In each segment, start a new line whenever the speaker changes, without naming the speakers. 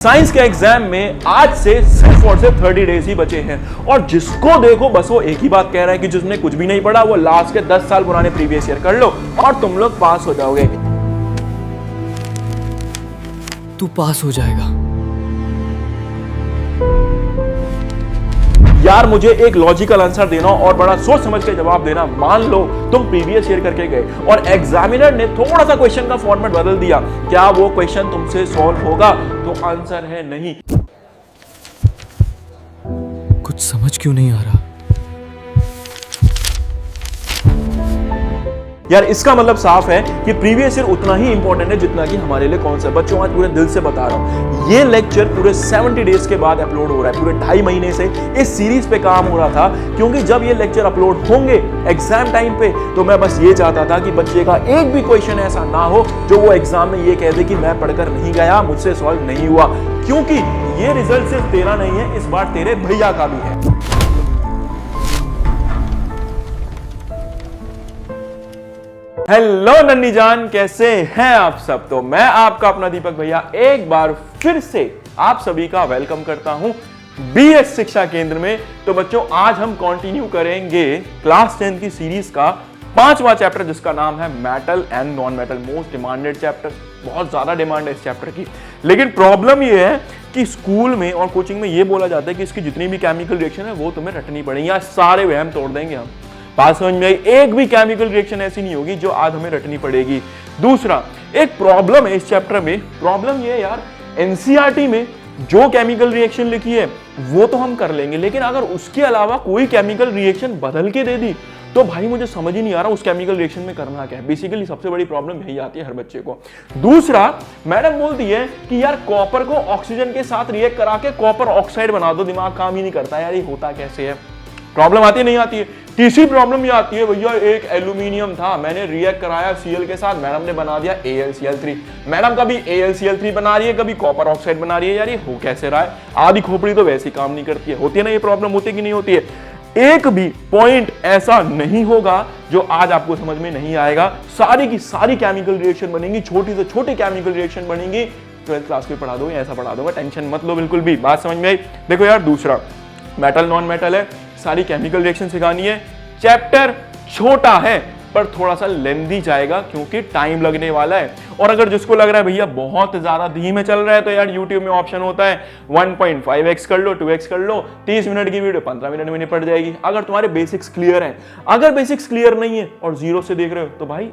Science के exam में आज से सिर्फ और सिर्फ 30 डेज ही बचे हैं और जिसको देखो बस वो एक ही बात कह रहा है कि जिसने कुछ भी नहीं पढ़ा वो लास्ट के 10 साल पुराने प्रीवियस ईयर कर लो और तुम लोग पास हो जाओगे।
तू पास हो जाएगा।
यार मुझे एक लॉजिकल आंसर देना और बड़ा सोच समझ के जवाब देना। मान लो तुम प्रीवियस ईयर करके गए और एग्जामिनर ने थोड़ा सा क्वेश्चन का फॉर्मेट बदल दिया, क्या वो क्वेश्चन तुमसे सॉल्व होगा? तो आंसर है नहीं।
कुछ समझ क्यों नहीं आ रहा?
यार इसका मतलब साफ है कि प्रीवियस ईयर उतना ही इंपॉर्टेंट है जितना कि हमारे लिए कौन सा। बच्चों आज पूरे दिल से बता रहा हूं, ये लेक्चर पूरे 70 डेज के बाद अपलोड हो रहा है। पूरे 2.5 महीने से इस सीरीज पे काम हो रहा था, क्योंकि जब ये लेक्चर अपलोड होंगे एग्जाम टाइम पे तो मैं बस ये चाहता था कि बच्चे का एक भी क्वेश्चन ऐसा ना हो जो वो एग्जाम में ये कह दे कि मैं पढ़कर नहीं गया, मुझसे सॉल्व नहीं हुआ। क्योंकि ये रिजल्ट सिर्फ तेरा नहीं है, इस बार तेरे भैया का भी है। हेलो नन्नी जान, कैसे हैं आप सब? तो मैं आपका अपना दीपक भैया एक बार फिर से आप सभी का वेलकम करता हूं बीएस शिक्षा केंद्र में। तो बच्चों आज हम कंटिन्यू करेंगे क्लास 10 की सीरीज का 5वां चैप्टर जिसका नाम है metal and non metal. Most demanded chapter, बहुत ज्यादा डिमांड है इस चैप्टर की। लेकिन प्रॉब्लम ये है कि स्कूल में और कोचिंग में ये बोला जाता है कि इसकी जितनी भी केमिकल रिएक्शन है वो तुम्हें रटनी पड़ेगी। आज सारे वहम तोड़ देंगे हम। बात समझ में आई? एक भी केमिकल रिएक्शन ऐसी नहीं होगी जो आज हमें रटनी पड़ेगी। दूसरा, एक प्रॉब्लम है इस चैप्टर में। प्रॉब्लम ये है यार, एनसीईआरटी में जो केमिकल रिएक्शन लिखी है वो तो हम कर लेंगे, लेकिन अगर उसके अलावा कोई केमिकल रिएक्शन बदल के दे दी तो भाई मुझे समझ ही नहीं आ रहा उस केमिकल रिएक्शन में करना क्या है। बेसिकली सबसे बड़ी प्रॉब्लम यही आती है हर बच्चे को। दूसरा, मैडम बोलती है कि यार कॉपर को ऑक्सीजन के साथ रिएक्ट करा के कॉपर ऑक्साइड बना दो। दिमाग काम ही नहीं करता यार, ये होता कैसे है? प्रॉब्लम आती है नहीं आती है? तीसरी प्रॉब्लम ये आती है, भैया एक एल्यूमिनियम था, मैंने रिएक्ट कराया Cl के साथ, मैडम ने बना दिया AlCl3। मैडम कभी AlCl3 बना रही है, कभी कॉपर ऑक्साइड बना रही है। यार ये हो कैसे रहा है? आधी खोपड़ी तो वैसे ही काम नहीं करती है। होती है ना ये प्रॉब्लम? होती है कि नहीं होती है? एक भी पॉइंट ऐसा नहीं होगा जो आज आपको समझ में नहीं आएगा। सारी की सारी केमिकल रिएक्शन बनेंगी, छोटी से छोटी केमिकल रिएक्शन बनेंगी। 12th क्लास में पढ़ा दूंगा, ऐसा पढ़ा दूंगा, टेंशन मत लो बिल्कुल भी। बात समझ में आई? देखो यार, दूसरा मेटल नॉन मेटल है, सारी केमिकल रिएक्शन सिखानी है। चैप्टर छोटा है पर थोड़ा सा लेंदी जाएगा क्योंकि टाइम लगने वाला है। और अगर जिसको लग रहा है भैया बहुत ज्यादा धीमे चल रहा है तो यार YouTube में ऑप्शन होता है 1.5x कर लो, 2x कर लो, 30 मिनट की वीडियो 15 मिनट में निपट जाएगी अगर तुम्हारे बेसिक्स क्लियर हैं। अगर बेसिक्स क्लियर नहीं है और जीरो से देख रहे हो तो भाई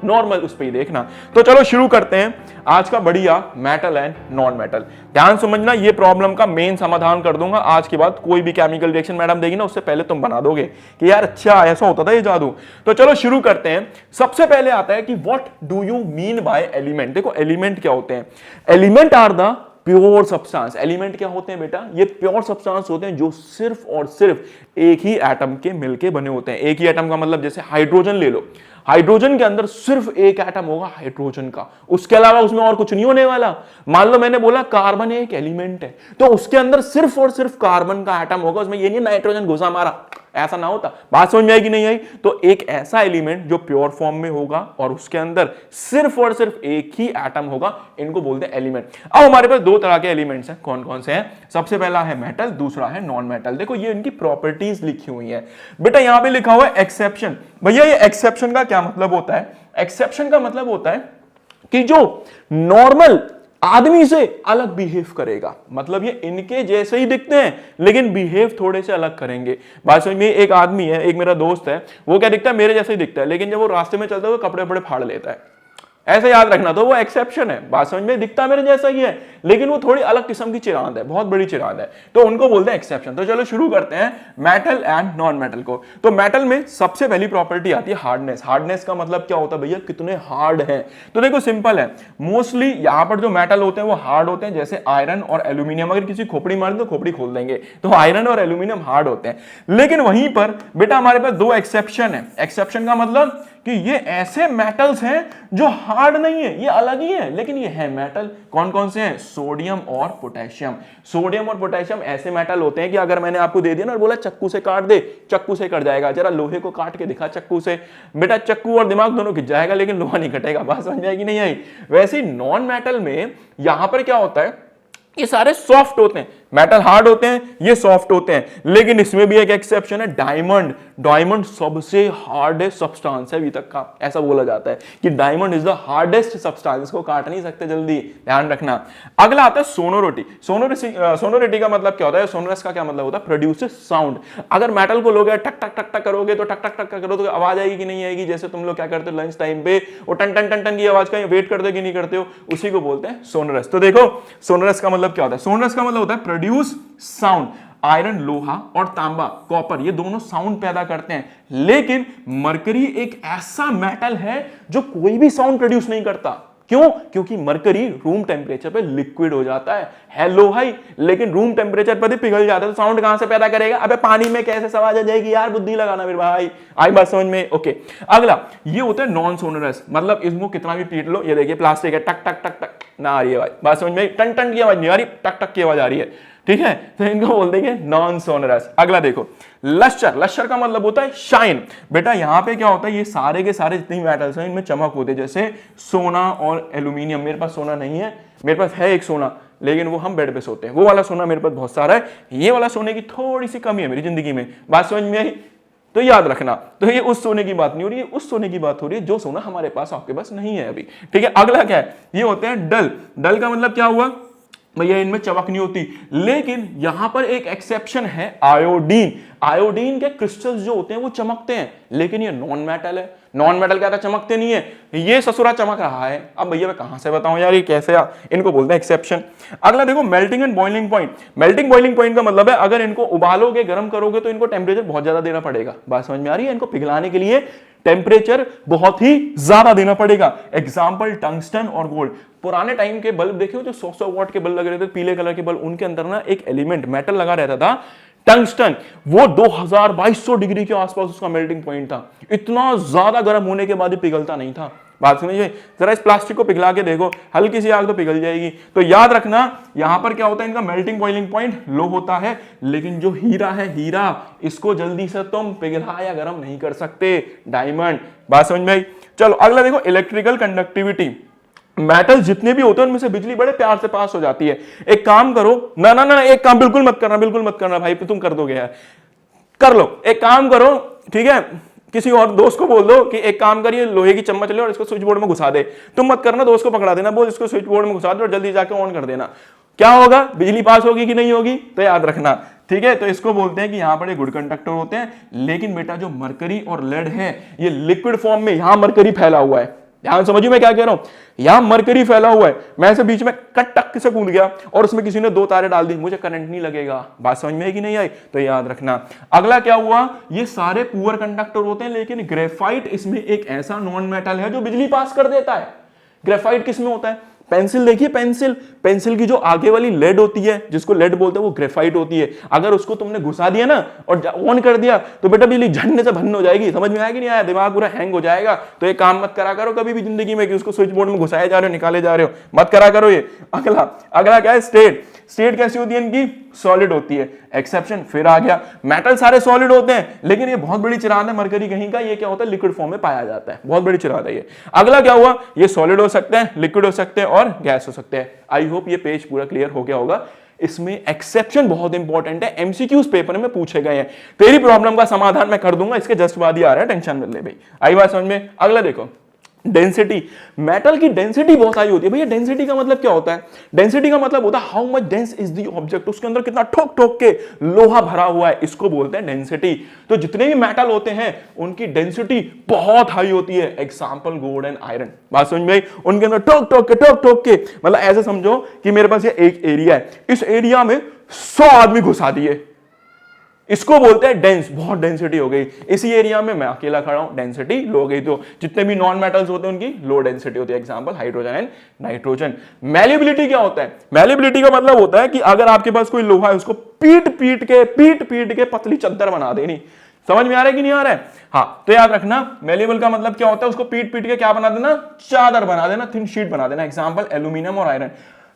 नॉर्मल उस पर ही देखना। तो चलो शुरू करते हैं आज का बढ़िया मेटल एंड नॉन मेटल। ध्यान समझना, ये प्रॉब्लम का मेन समाधान कर दूंगा आज के बाद। कोई भी केमिकल रिएक्शन मैडम देगी ना उससे पहले तुम बना दोगे कि यार अच्छा ऐसा होता था ये जादू। तो चलो शुरू करते हैं। सबसे पहले आता है कि what do you mean by element. देखो एलिमेंट क्या होते हैं? Element are the pure substance. Element क्या होते हैं बेटा? ये प्योर सब्सटेंस होते हैं जो सिर्फ और सिर्फ एक ही एटम के मिलके बने होते हैं। एक ही एटम का मतलब जैसे हाइड्रोजन ले लो, हाइड्रोजन के अंदर सिर्फ एक एटम होगा हाइड्रोजन का, उसके अलावा उसमें और कुछ नहीं होने वाला। मान लो मैंने बोला कार्बन एक एलिमेंट है तो उसके अंदर सिर्फ और सिर्फ कार्बन का एटम होगा, उसमें ये नहीं नाइट्रोजन घुसा मारा, ऐसा ना होता। बात समझ में आएगी नहीं आई? तो एक ऐसा एलिमेंट जो प्योर फॉर्म में होगा और उसके अंदर सिर्फ और सिर्फ एक ही एटम होगा, इनको बोलते हैं एलिमेंट। अब हमारे पास दो तरह के एलिमेंट्स हैं। कौन कौन से हैं? सबसे पहला है मेटल, दूसरा है नॉन मेटल। देखो ये इनकी प्रॉपर्टीज लिखी हुई है बेटा। यहां पे लिखा हुआ है एक्सेप्शन। भैया ये एक्सेप्शन का क्या मतलब होता है? एक्सेप्शन का मतलब होता है कि जो नॉर्मल आदमी से अलग बिहेव करेगा, मतलब ये इनके जैसे ही दिखते हैं लेकिन बिहेव थोड़े से अलग करेंगे। बात समझ में? एक आदमी है, एक मेरा दोस्त है, वो क्या दिखता है? मेरे जैसे ही दिखता है, लेकिन जब वो रास्ते में चलता है वो कपड़े वपड़े फाड़ लेता है। ऐसे याद रखना, तो वो एक्सेप्शन है। बात समझ में? दिखता मेरे जैसा ही है लेकिन वो थोड़ी अलग किस्म की चिरांद है, बहुत बड़ी चिरांद है, तो उनको बोलते हैं एक्सेप्शन। तो चलो शुरू करते हैं मेटल एंड नॉन मेटल को। तो मेटल में सबसे पहली प्रॉपर्टी आती है हार्डनेस। हार्डनेस का मतलब क्या होता है भैया? कितने हार्ड है। तो देखो सिंपल है, मोस्टली यहां पर जो मेटल होते हैं वो हार्ड होते हैं, जैसे आयरन और एल्यूमिनियम। अगर किसी खोपड़ी मार दो खोपड़ी खोल देंगे, तो आयरन और एल्यूमिनियम हार्ड होते हैं। लेकिन वहीं पर बेटा हमारे पास दो एक्सेप्शन है। एक्सेप्शन का मतलब कि ये ऐसे मेटल्स हैं जो हार्ड नहीं है, ये अलग ही है लेकिन ये है मेटल। कौन कौन से हैं? सोडियम और पोटेशियम। सोडियम और पोटेशियम ऐसे मेटल होते हैं कि अगर मैंने आपको दे दिया ना और बोला चक्कू से काट दे, चक्कू से कट जाएगा। जरा लोहे को काट के दिखा चक्कू से, बेटा चक्कू और दिमाग दोनों खिंच जाएगा लेकिन लोहा नहीं कटेगा। बात समझ में आएगी नहीं आई? वैसे नॉन मेटल में यहां पर क्या होता है ये सारे सॉफ्ट होते हैं, मेटल हार्ड होते हैं, ये सॉफ्ट होते हैं। लेकिन इसमें भी एक एक्सेप्शन है, डायमंड। डायमंड सबसे हार्डेस्ट सब्सटेंस है अभी तक का, ऐसा बोला जाता है कि diamond is the hardest substance, इसको काट नहीं सकते जल्दी, ध्यान रखना। अगला आता है सोनोरिटी। सोनोरिटी का मतलब क्या होता है, सोनरस का क्या मतलब होता है, प्रोड्यूसेस साउंड। अगर मेटल को लोगे टक टक टक टक करोगे तो टक टक टक करो तो आवाज आएगी कि नहीं आएगी, जैसे तुम लोग क्या करते हो लंच टाइम पे वो टन टन टन टन की आवाज का वेट करते हो कि नहीं करते हो, उसी को बोलते हैं सोनरस। तो देखो सोनरस का मतलब क्या होता है, सोनरस का मतलब होता है प्रोड्यूस साउंड। आयरन लोहा और तांबा कॉपर ये दोनों साउंड पैदा करते हैं, लेकिन मरकरी एक ऐसा मेटल है जो कोई भी साउंड प्रोड्यूस नहीं करता। क्यों? क्योंकि मरकरी रूम टेम्परेचर पे लिक्विड हो जाता है लोहा ही, लेकिन रूम टेम्परेचर पर ही पिघल जाता है, तो साउंड कहां से पैदा करेगा? अबे पानी में कैसे आवाज आ जाएगी यार, बुद्धि लगाना मेरे भाई, आई बात समझ में? ओके। अगला ये होता है नॉन सोनरस, मतलब इसको कितना भी पीट लो, ये देखिए प्लास्टिक है, टक टक टक टक ना आ रही है आवाज, बात समझ में? टन टन की आवाज नहीं आ रही, टक टक की आवाज आ रही है, ठीक है, तो इनको बोल देंगे नॉन सोनरस। अगला देखो लश्चर। लश्चर का मतलब होता है शाइन। बेटा यहां पे क्या होता है, ये सारे के सारे जितने मेटल्स हैं इनमें चमक होती है, जैसे सोना और एल्यूमिनियम। मेरे पास सोना नहीं है, मेरे पास है एक सोना, लेकिन वो हम बेड पे सोते हैं, वो वाला सोना मेरे पास बहुत सारा है, ये वाला सोने की थोड़ी सी कमी है मेरी जिंदगी में, बात समझ में आई? तो याद रखना, तो ये उस सोने की बात नहीं हो रही है, उस सोने की बात हो रही है जो सोना हमारे पास आपके पास नहीं है अभी, ठीक है। अगला क्या है, ये होते हैं डल। डल का मतलब क्या हुआ भैया, इनमें चमक नहीं होती, लेकिन यहां पर एक एक्सेप्शन है, आयोडीन। आयोडीन के क्रिस्टल्स जो होते हैं वो चमकते हैं, लेकिन ये नॉन मेटल है। नॉन मेटल क्या था, चमकते नहीं है, ये ससुरा चमक रहा है। अब भैया मैं कहां से बताऊं यार, ये कैसे इनको बोलते हैं एक्सेप्शन। अगला देखो melting and boiling point. Melting boiling point का मतलब है अगर इनको उबालोगे, गर्म करोगे तो इनको टेम्परेचर बहुत ज्यादा देना पड़ेगा, बात समझ में आ रही है? इनको पिघलाने के लिए टेम्परेचर बहुत ही ज्यादा देना पड़ेगा। एग्जाम्पल टंगस्टन और गोल्ड। पुराने टाइम के बल्ब देखे हो जो 100 वॉट के बल्ब लग रहे थे, पीले कलर के बल्ब, उनके अंदर ना एक एलिमेंट मेटल लगा रहता था, टंगस्टन, वो 2200 डिग्री के आसपास उसका मेल्टिंग पॉइंट था। इतना ज्यादा गर्म होने के बाद भी पिघलता नहीं था, बात समझिए? जरा इस प्लास्टिक को पिघला के देखो, हल्की सी आग तो पिघल जाएगी। तो याद रखना यहां पर क्या होता है, इनका मेल्टिंग बॉइलिंग पॉइंट लो होता है, लेकिन जो हीरा है, हीरा, इसको जल्दी से तुम पिघला या गर्म नहीं कर सकते, डायमंड, बात समझ में आई? चलो अगला देखो इलेक्ट्रिकल कंडक्टिविटी। मेटल जितने भी होते हैं उनमें से बिजली बड़े प्यार से पास हो जाती है। एक काम करो, ना ना ना, एक काम बिल्कुल मत करना, बिल्कुल मत करना भाई, तुम कर दोगे यार, कर लो, एक काम करो, ठीक है, किसी और दोस्त को बोल दो कि एक काम करिए, लोहे की चम्मच ले और इसको स्विच बोर्ड में घुसा दे। तुम मत करना, दोस्त को पकड़ा देना, बोल इसको स्विच बोर्ड में घुसा दो और जल्दी जाके ऑन कर देना। क्या होगा, बिजली पास होगी कि नहीं होगी? तो याद रखना, ठीक है। तो इसको बोलते हैं कि यहां पर ये गुड कंडक्टर होते हैं, लेकिन बेटा जो मरकरी और लेड है ये लिक्विड फॉर्म में, यहां मरकरी फैला हुआ है, ध्यान समझिए मैं क्या कह रहा हूं, यहां मरकरी फैला हुआ है, मैं ऐसे बीच में कट टक से कूद गया और उसमें किसी ने 2 तारे डाल दी, मुझे करंट नहीं लगेगा, बात समझ में है कि नहीं आई? तो याद रखना। अगला क्या हुआ, ये सारे पुअर कंडक्टर होते हैं, लेकिन ग्रेफाइट इसमें एक ऐसा नॉन मेटल है जो बिजली पास कर देता है। ग्रेफाइट किसमें होता है? पेंसिल देखिए, पेंसिल, पेंसिल की जो आगे वाली लेड होती है, जिसको लेड बोलते हैं, वो ग्रेफाइट होती है। अगर उसको तुमने घुसा दिया ना और ऑन कर दिया तो बेटा बिजली झन्ने से भन्न हो जाएगी, समझ में आया कि नहीं आया? दिमाग पूरा हैंग हो जाएगा। तो ये काम मत करा करो कभी भी जिंदगी में कि उसको स्विच बोर्ड में घुसाए जा रहे हो, निकाले जा रहे हो, मत करा करो ये। अगला क्या है, स्टेट। स्टेट कैसी होती है इनकी? सॉलिड होती है। एक्सेप्शन फिर आ गया, मेटल सारे सॉलिड होते हैं, लेकिन ये बहुत बड़ी चिराद है मरकरी कहीं का, ये क्या होता है, लिक्विड फॉर्म में पाया जाता है, बहुत बड़ी चिराद है ये। अगला क्या हुआ, ये सॉलिड हो सकते हैं, लिक्विड हो सकते हैं और गैस हो सकते हैं। आई होप ये पेज पूरा क्लियर हो गया होगा। इसमें एक्सेप्शन बहुत इंपॉर्टेंट है, एमसीक्यूज पेपर में पूछे गए हैं। तेरी प्रॉब्लम का समाधान मैं कर दूंगा, इसके जस्ट बाद ही आ रहा है, टेंशन मत ले भाई। आई बात समझ में? अगला देखो डेंसिटी। मेटल की डेंसिटी बहुत हाई होती है। भैया डेंसिटी का मतलब क्या होता है? डेंसिटी का मतलब होता है how much dense is the object, उसके अंदर कितना ठोक ठोक के लोहा भरा हुआ है, इसको बोलते हैं डेंसिटी। तो जितने भी मेटल होते हैं उनकी डेंसिटी बहुत हाई होती है। एग्जांपल गोल्ड एंड आयरन, बात समझ में आई? उनके अंदर ठोक ठोक के, मतलब ऐसे समझो कि मेरे पास ये एक एरिया है, इस एरिया में 100 आदमी घुसा दिए, इसको बोलते हैं डेंस, बहुत डेंसिटी हो गई। इसी एरिया में मैं अकेला खड़ा हूं, डेंसिटी लो हो गई। तो जितने भी नॉन मेटल्स होते हैं उनकी लो डेंसिटी होती है। Example hydrogen and nitrogen. Malleability क्या होता है? मैलिबिलिटी का मतलब होता है कि अगर आपके पास कोई लोहा है उसको पीट पीट के पतली चद्दर बना देनी। समझ में आ रहा है कि नहीं आ रहा है? हाँ, तो याद रखना मेलेबल का मतलब क्या होता है, उसको पीट के क्या बना देना, चादर बना देना, थिन शीट बना देना। एग्जांपल एल्यूमिनियम और आयरन।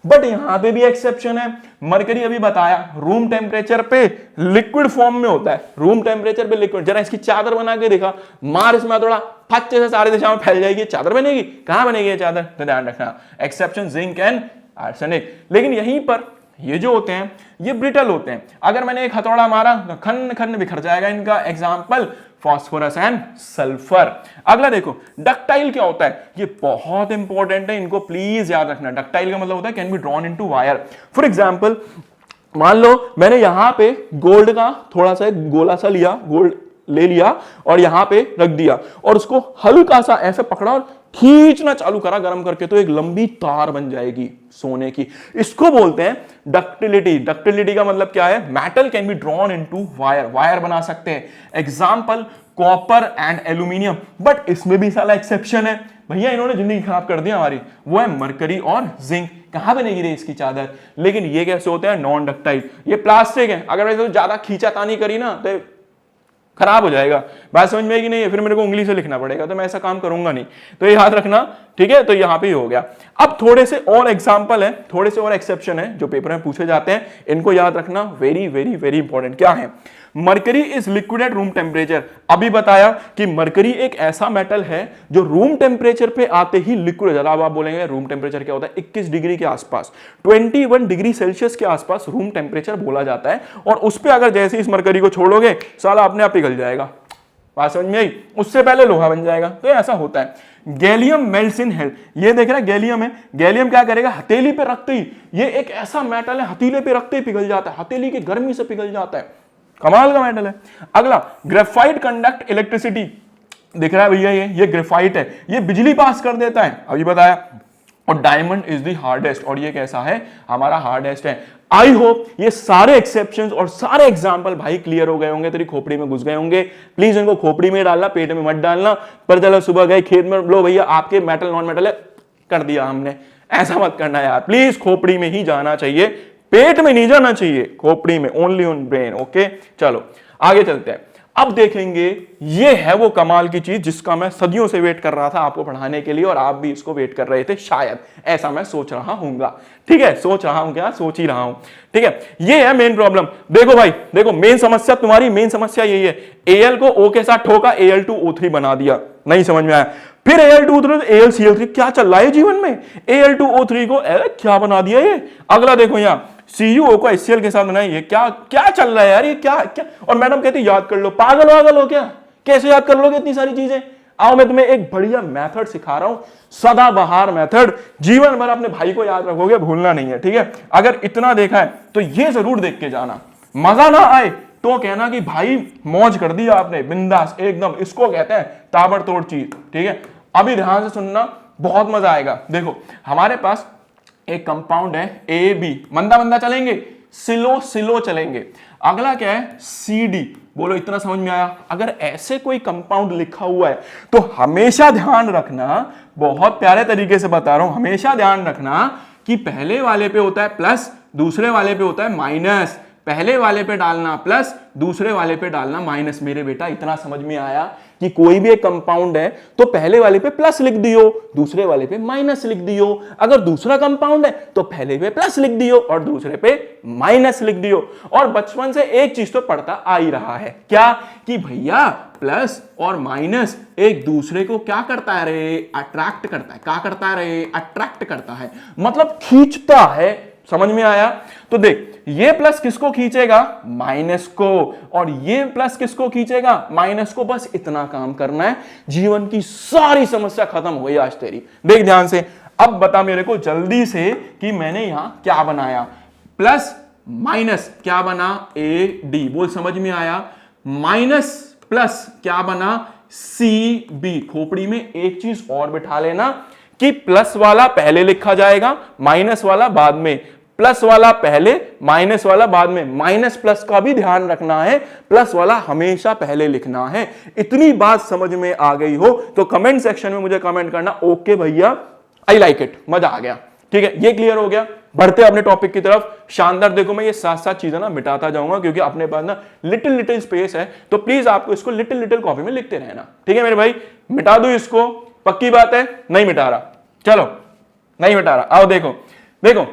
बट यहां पे भी एक्सेप्शन है। मरकरी अभी बताया रूम टेम्परेचर पे लिक्विड फॉर्म में होता है, रूम टेम्परेचर पे लिक्विड। जरा इसकी चादर बना के देखा, मार इसमें थोड़ा फच्चे से सारे दिशा में फैल जाएगी, चादर बनेगी? कहां बनेगी ये चादर? तो ध्यान रखना। Exception zinc and arsenic. लेकिन यहीं पर ये जो होते हैं ये ब्रिटल होते हैं। अगर मैंने एक हथौड़ा मारा तो खन खन बिखर जाएगा इनका। Example phosphorus and sulphur. अगला देखो डक्टाइल क्या होता है, ये बहुत इंपॉर्टेंट है, इनको प्लीज याद रखना। डक्टाइल का मतलब होता है can be drawn into wire. For example मान लो मैंने यहां पे गोल्ड का थोड़ा सा गोला सा लिया, गोल्ड ले लिया और यहां पे रख दिया और उसको हल्का सा ऐसे पकड़ा और खींचना चालू करा गर्म करके, तो एक लंबी तार बन जाएगी सोने की। इसको बोलते हैं डक्टिलिटी। डक्टिलिटी का मतलब क्या है, metal can be drawn into wire, wire बना सकते हैं। Example copper and aluminium. But इसमें भी साला एक्सेप्शन है भैया, इन्होंने जिंदगी खराब कर दी हमारी, वो है मरकरी और जिंक। कहां बनेगी रे इसकी चादर। लेकिन ये कैसे होते हैं, नॉन डक्टाइल। ये प्लास्टिक है, अगर वैसे तो ज्यादा खींचातानी करी ना तो खराब हो जाएगा। बात समझ में आएगी नहीं है, फिर मेरे को उंगली से लिखना पड़ेगा, तो मैं ऐसा काम करूंगा नहीं। तो ये याद रखना, ठीक है। तो यहां पे ही हो गया। अब थोड़े से और एग्जांपल है, थोड़े से और एक्सेप्शन है जो पेपर में पूछे जाते हैं, इनको याद रखना। Very very very important. क्या है, mercury is liquid at room temperature. अभी बताया कि मरकरी एक ऐसा मेटल है जो रूम टेम्परेचर पे आते ही लिक्विड हो जाता है। अब आप बोलेंगे रूम टेम्परेचर क्या होता है, 21 डिग्री के आसपास, 21 डिग्री सेल्सियस के आसपास रूम टेम्परेचर बोला जाता है। और उस पर अगर जैसे इस मरकरी को छोड़ोगे साला अपने आप पिघल जाएगा। बात समझ में आई, उससे पहले लोहा बन जाएगा। तो ऐसा होता है। Gallium melts in hell. ये देख रहा है गैलियम है, गैलियम क्या करेगा, हथेली पे रखते ही, ये एक ऐसा मेटल है हथेली पे रखते ही पिघल जाता है, हथेली की गर्मी से पिघल जाता है। कमाल का मेटल है। अगला ग्रेफाइट कंडक्ट इलेक्ट्रिसिटी। दिख रहा है भैया, ये ग्रेफाइट है, ये बिजली पास कर देता है, अभी बताया। और डायमंड इज द हार्डेस्ट, और ये कैसा है, हमारा हार्डेस्ट है। आई होप ये सारे एक्सेप्शंस और सारे एग्जांपल भाई क्लियर हो गए होंगे, तेरी खोपड़ी में घुस गए होंगे। प्लीज इनको खोपड़ी में डालना, पेट में मत डालना। पर चलो सुबह गए खेत में, लो भैया आपके मेटल नॉन मेटल है, कर दिया हमने। ऐसा मत करना यार, प्लीज खोपड़ी में ही जाना चाहिए, पेट में नहीं जाना चाहिए, खोपड़ी में, ओनली ऑन ब्रेन। ओके चलो आगे चलते हैं। अब देखेंगे, ये है वो कमाल की चीज जिसका मैं सदियों से वेट कर रहा था आपको पढ़ाने के लिए, और आप भी इसको वेट कर रहे थे शायद, ऐसा मैं सोच रहा हूंगा। ठीक है, सोच रहा हूं क्या, सोच ही रहा हूं। ठीक है, ये है मेन प्रॉब्लम। देखो भाई, देखो मेन समस्या, तुम्हारी मेन समस्या यही है। Al को O के साथ ठोका, Al2O3 बना दिया, नहीं समझ में आया। फिर Al2O3 AlCl3, क्या चल रहा है जीवन में, Al2O3 को क्या बना दिया ये। अगला देखो यहाँ CuO को HCl के साथ बनाया, ये क्या क्या चल रहा है यार, ये क्या क्या। और मैडम कहती याद कर लो, पागल वागल हो क्या, कैसे याद कर लोगे इतनी सारी चीजें। आओ मैं तुम्हें एक बढ़िया मेथड सिखा रहा हूं, सदाबहार मेथड, जीवन भर अपने भाई को याद रखोगे, भूलना नहीं है। ठीक है, अगर इतना देखा है तो ये जरूर देख के जाना। मजा ना आए तो कहना कि भाई मौज कर दिया आपने, बिंदास एकदम, इसको कहते हैं ताबड़तोड़ चीज। ठीक है, अभी ध्यान से सुनना, बहुत मजा आएगा। देखो हमारे पास एक कंपाउंड है AB, मंदा मंदा चलेंगे, सिलो सिलो चलेंगे। अगला क्या है CD, बोलो इतना समझ में आया। अगर ऐसे कोई कंपाउंड लिखा हुआ है तो हमेशा ध्यान रखना, बहुत प्यारे तरीके से बता रहा हूं, हमेशा ध्यान रखना कि पहले वाले पे होता है प्लस, दूसरे वाले पे होता है माइनस। पहले वाले पे डालना प्लस, दूसरे वाले पे डालना माइनस। मेरे बेटा इतना समझ में आया कि कोई भी एक कंपाउंड है तो पहले वाले पे प्लस लिख दियो, दूसरे वाले पे माइनस लिख दियो। अगर दूसरा कंपाउंड है तो पहले पे प्लस लिख दियो और दूसरे पे माइनस लिख दियो। और बचपन से एक चीज तो पढ़ता आ ही रहा है, क्या, कि भैया प्लस और माइनस एक दूसरे को क्या करता है रे, अट्रैक्ट करता है। क्या करता है रे, अट्रैक्ट करता है, मतलब खींचता है। समझ में आया। तो देख, ये प्लस किसको खींचेगा, माइनस को, और ये प्लस किसको खींचेगा, माइनस को। बस इतना काम करना है, जीवन की सारी समस्या खत्म हो गई आज तेरी। देख ध्यान से, अब बता मेरे को जल्दी से कि मैंने यहां क्या बनाया, प्लस माइनस क्या बना, AD, बोल समझ में आया। माइनस प्लस क्या बना, CB। खोपड़ी में एक चीज और बिठा लेना कि प्लस वाला पहले लिखा जाएगा, माइनस वाला बाद में। प्लस वाला पहले, माइनस वाला बाद में। माइनस प्लस का भी ध्यान रखना है, प्लस वाला हमेशा पहले लिखना है। इतनी बात समझ में आ गई हो तो कमेंट सेक्शन में मुझे कमेंट करना, ओके भैया आई लाइक इट, मजा आ गया। ठीक है, ये क्लियर हो गया। बढ़ते अपने टॉपिक की तरफ। शानदार, देखो मैं ये साथ साथ चीजें ना मिटाता जाऊंगा क्योंकि अपने पास ना लिटिल लिटिल स्पेस है, तो प्लीज आपको इसको लिटिल लिटिल कॉपी में लिखते रहना। ठीक है मेरे भाई, मिटा दो इसको, पक्की बात है, नहीं मिटा रहा, चलो नहीं मिटा रहा। आओ देखो, देखो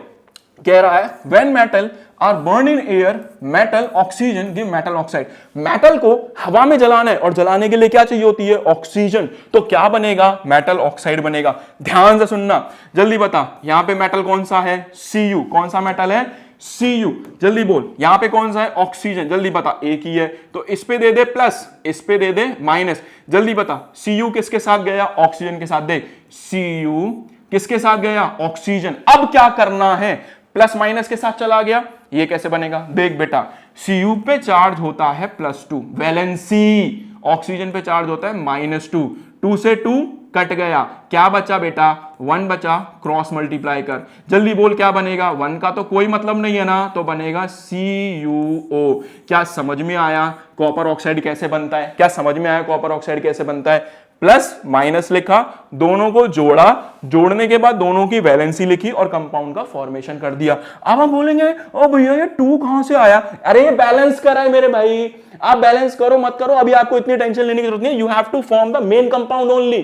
कह रहा है when metal are burn in air, metal oxygen give metal oxide. Metal को हवा में जलाना है और जलाने के लिए क्या चाहिए होती है, ऑक्सीजन। तो क्या बनेगा, मेटल ऑक्साइड बनेगा। ध्यान से सुनना, जल्दी बता, यहां पे मेटल कौन सा है, Cu। कौन सा मेटल है, Cu, जल्दी बोल यहां पे कौन सा है, ऑक्सीजन, जल्दी बता, एक ही है तो इस पे दे दे प्लस, इस पे दे दे माइनस, जल्दी बता Cu किसके साथ गया, ऑक्सीजन के साथ, देख Cu किसके साथ गया, ऑक्सीजन। अब क्या करना है, प्लस माइनस के साथ चला गया, ये कैसे बनेगा, देख बेटा Cu पे चार्ज होता है +2 वैलेंसी, ऑक्सीजन पे चार्ज होता है -2, 2 से 2 कट गया, क्या बचा बेटा, 1 बचा, क्रॉस मल्टीप्लाई कर, जल्दी बोल क्या बनेगा, 1 का तो कोई मतलब नहीं है ना, तो बनेगा CuO। क्या समझ में आया कॉपर ऑक्साइड कैसे बनता है, क्या समझ में आया कॉपर ऑक्साइड कैसे बनता है, प्लस माइनस लिखा, दोनों को जोड़ा, जोड़ने के बाद दोनों की वैलेंसी लिखी और कंपाउंड का फॉर्मेशन कर दिया। अब हम बोलेंगे ओ भैया ये 2 कहां से आया, अरे ये बैलेंस करा है मेरे भाई, आप बैलेंस करो मत करो, अभी आपको इतनी टेंशन लेने की जरूरत नहीं है, you have to form the main compound only.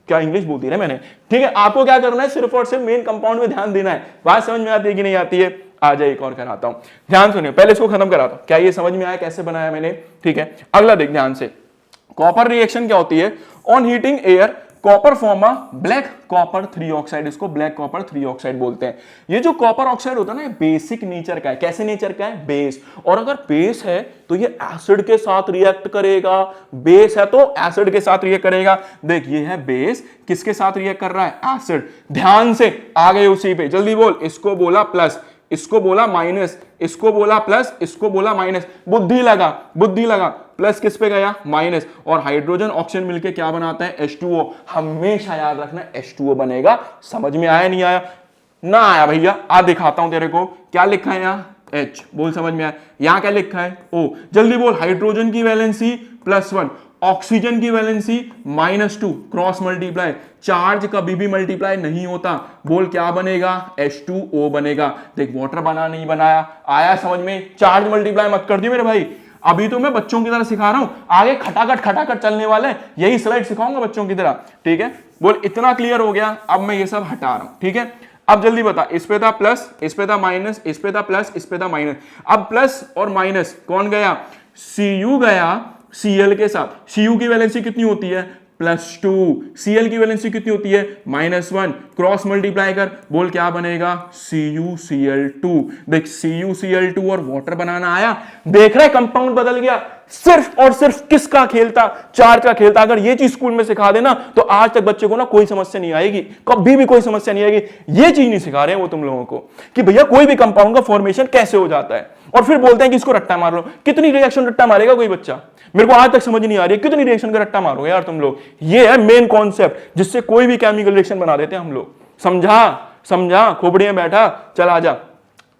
क्या इंग्लिश बोलती है मैंने, ठीक है, आपको क्या करना है, सिर्फ और सिर्फ मेन कंपाउंड में ध्यान देना है। बात समझ में आती है कि नहीं आती है, आ जाए एक और कराता हूं, ध्यान सुनिए, पहले इसको खत्म कराता हूं, क्या ये समझ में आया कैसे बनाया मैंने, ठीक है। अगला देख ध्यान से, कॉपर रिएक्शन क्या होती है, on heating air copper form a black copper 3 oxide, इसको ब्लैक कॉपर 3 ऑक्साइड बोलते हैं। ये जो कॉपर ऑक्साइड होता है ना, ये बेसिक नेचर का है, कैसे नेचर का है, बेस, और अगर बेस है तो ये एसिड के साथ रिएक्ट करेगा, बेस है तो एसिड के साथ रिएक्ट करेगा, देख ये है बेस, किसके साथ रिएक्ट कर रहा है, एसिड, ध्यान से आ गए उसी पे, जल्दी बोल, इसको बोला प्लस, इसको बोला माइनस, इसको बोला प्लस, इसको बोला माइनस, बुद्धि लगा, बुद्धि लगा, प्लस किस पे गया, माइनस, और हाइड्रोजन ऑक्सीजन मिलके क्या बनाता है, H2O, हमेशा याद रखना H2O बनेगा। समझ में आया नहीं आया, ना आया भैया, आ दिखाता हूं तेरे को, क्या लिखा है यहाँ, H, बोल समझ में आया, यहां क्या लिखा है, O, जल्दी बोल, हाइड्रोजन की वैलेंसी +1, ऑक्सीजन की वैलेंसी -2, क्रॉस मल्टीप्लाई, चार्ज कभी भी मल्टीप्लाई नहीं होता, बोल क्या बनेगा, H2O बनेगा। देख वाटर बना नहीं बनाया, आया समझ में, चार्ज मल्टीप्लाई मत कर दियो मेरे भाई, अभी तो मैं बच्चों की तरह सिखा रहा हूं, आगे खटाखट चलने वाला है, यही स्लाइड सिखाऊंगा बच्चों की तरह, ठीक है। बोल इतना क्लियर हो गया, अब मैं ये सब हटा रहा हूं, ठीक है। अब जल्दी बता, इस पे था प्लस, इस पे था माइनस, इस पे था प्लस, इस पे था माइनस, अब प्लस और माइनस कौन गया, Cu गया Cl के साथ, Cu की वैलेंसी कितनी होती है, +2, Cl की वैलेंसी कितनी होती है, -1, क्रॉस मल्टीप्लाई कर, बोल क्या बनेगा, CuCl2। देख CuCl2 और वाटर बनाना आया, देख रहे कंपाउंड बदल गया, सिर्फ और सिर्फ किसका खेल था, चार्ज का खेल था। अगर ये चीज स्कूल में सिखा देना तो आज तक बच्चे को ना कोई समस्या नहीं आएगी, कभी भी कोई समस्या नहीं आएगी। ये चीज नहीं सिखा रहे हैं वो तुम लोगों को कि भैया कोई भी कंपाउंड का फॉर्मेशन कैसे हो जाता है, और फिर बोलते हैं कि इसको रट्टा मार लो। कितनी रिएक्शन रट्टा मारेगा कोई बच्चा, मेरे को आज तक समझ नहीं आ रही है कितनी रिएक्शन का रट्टा मारोगे यार तुम लोग। ये है मेन कॉन्सेप्ट जिससे कोई भी केमिकल रिएक्शन बना देते हैं हम लोग। समझा समझा, खोपड़ियां बैठा, चल आजा,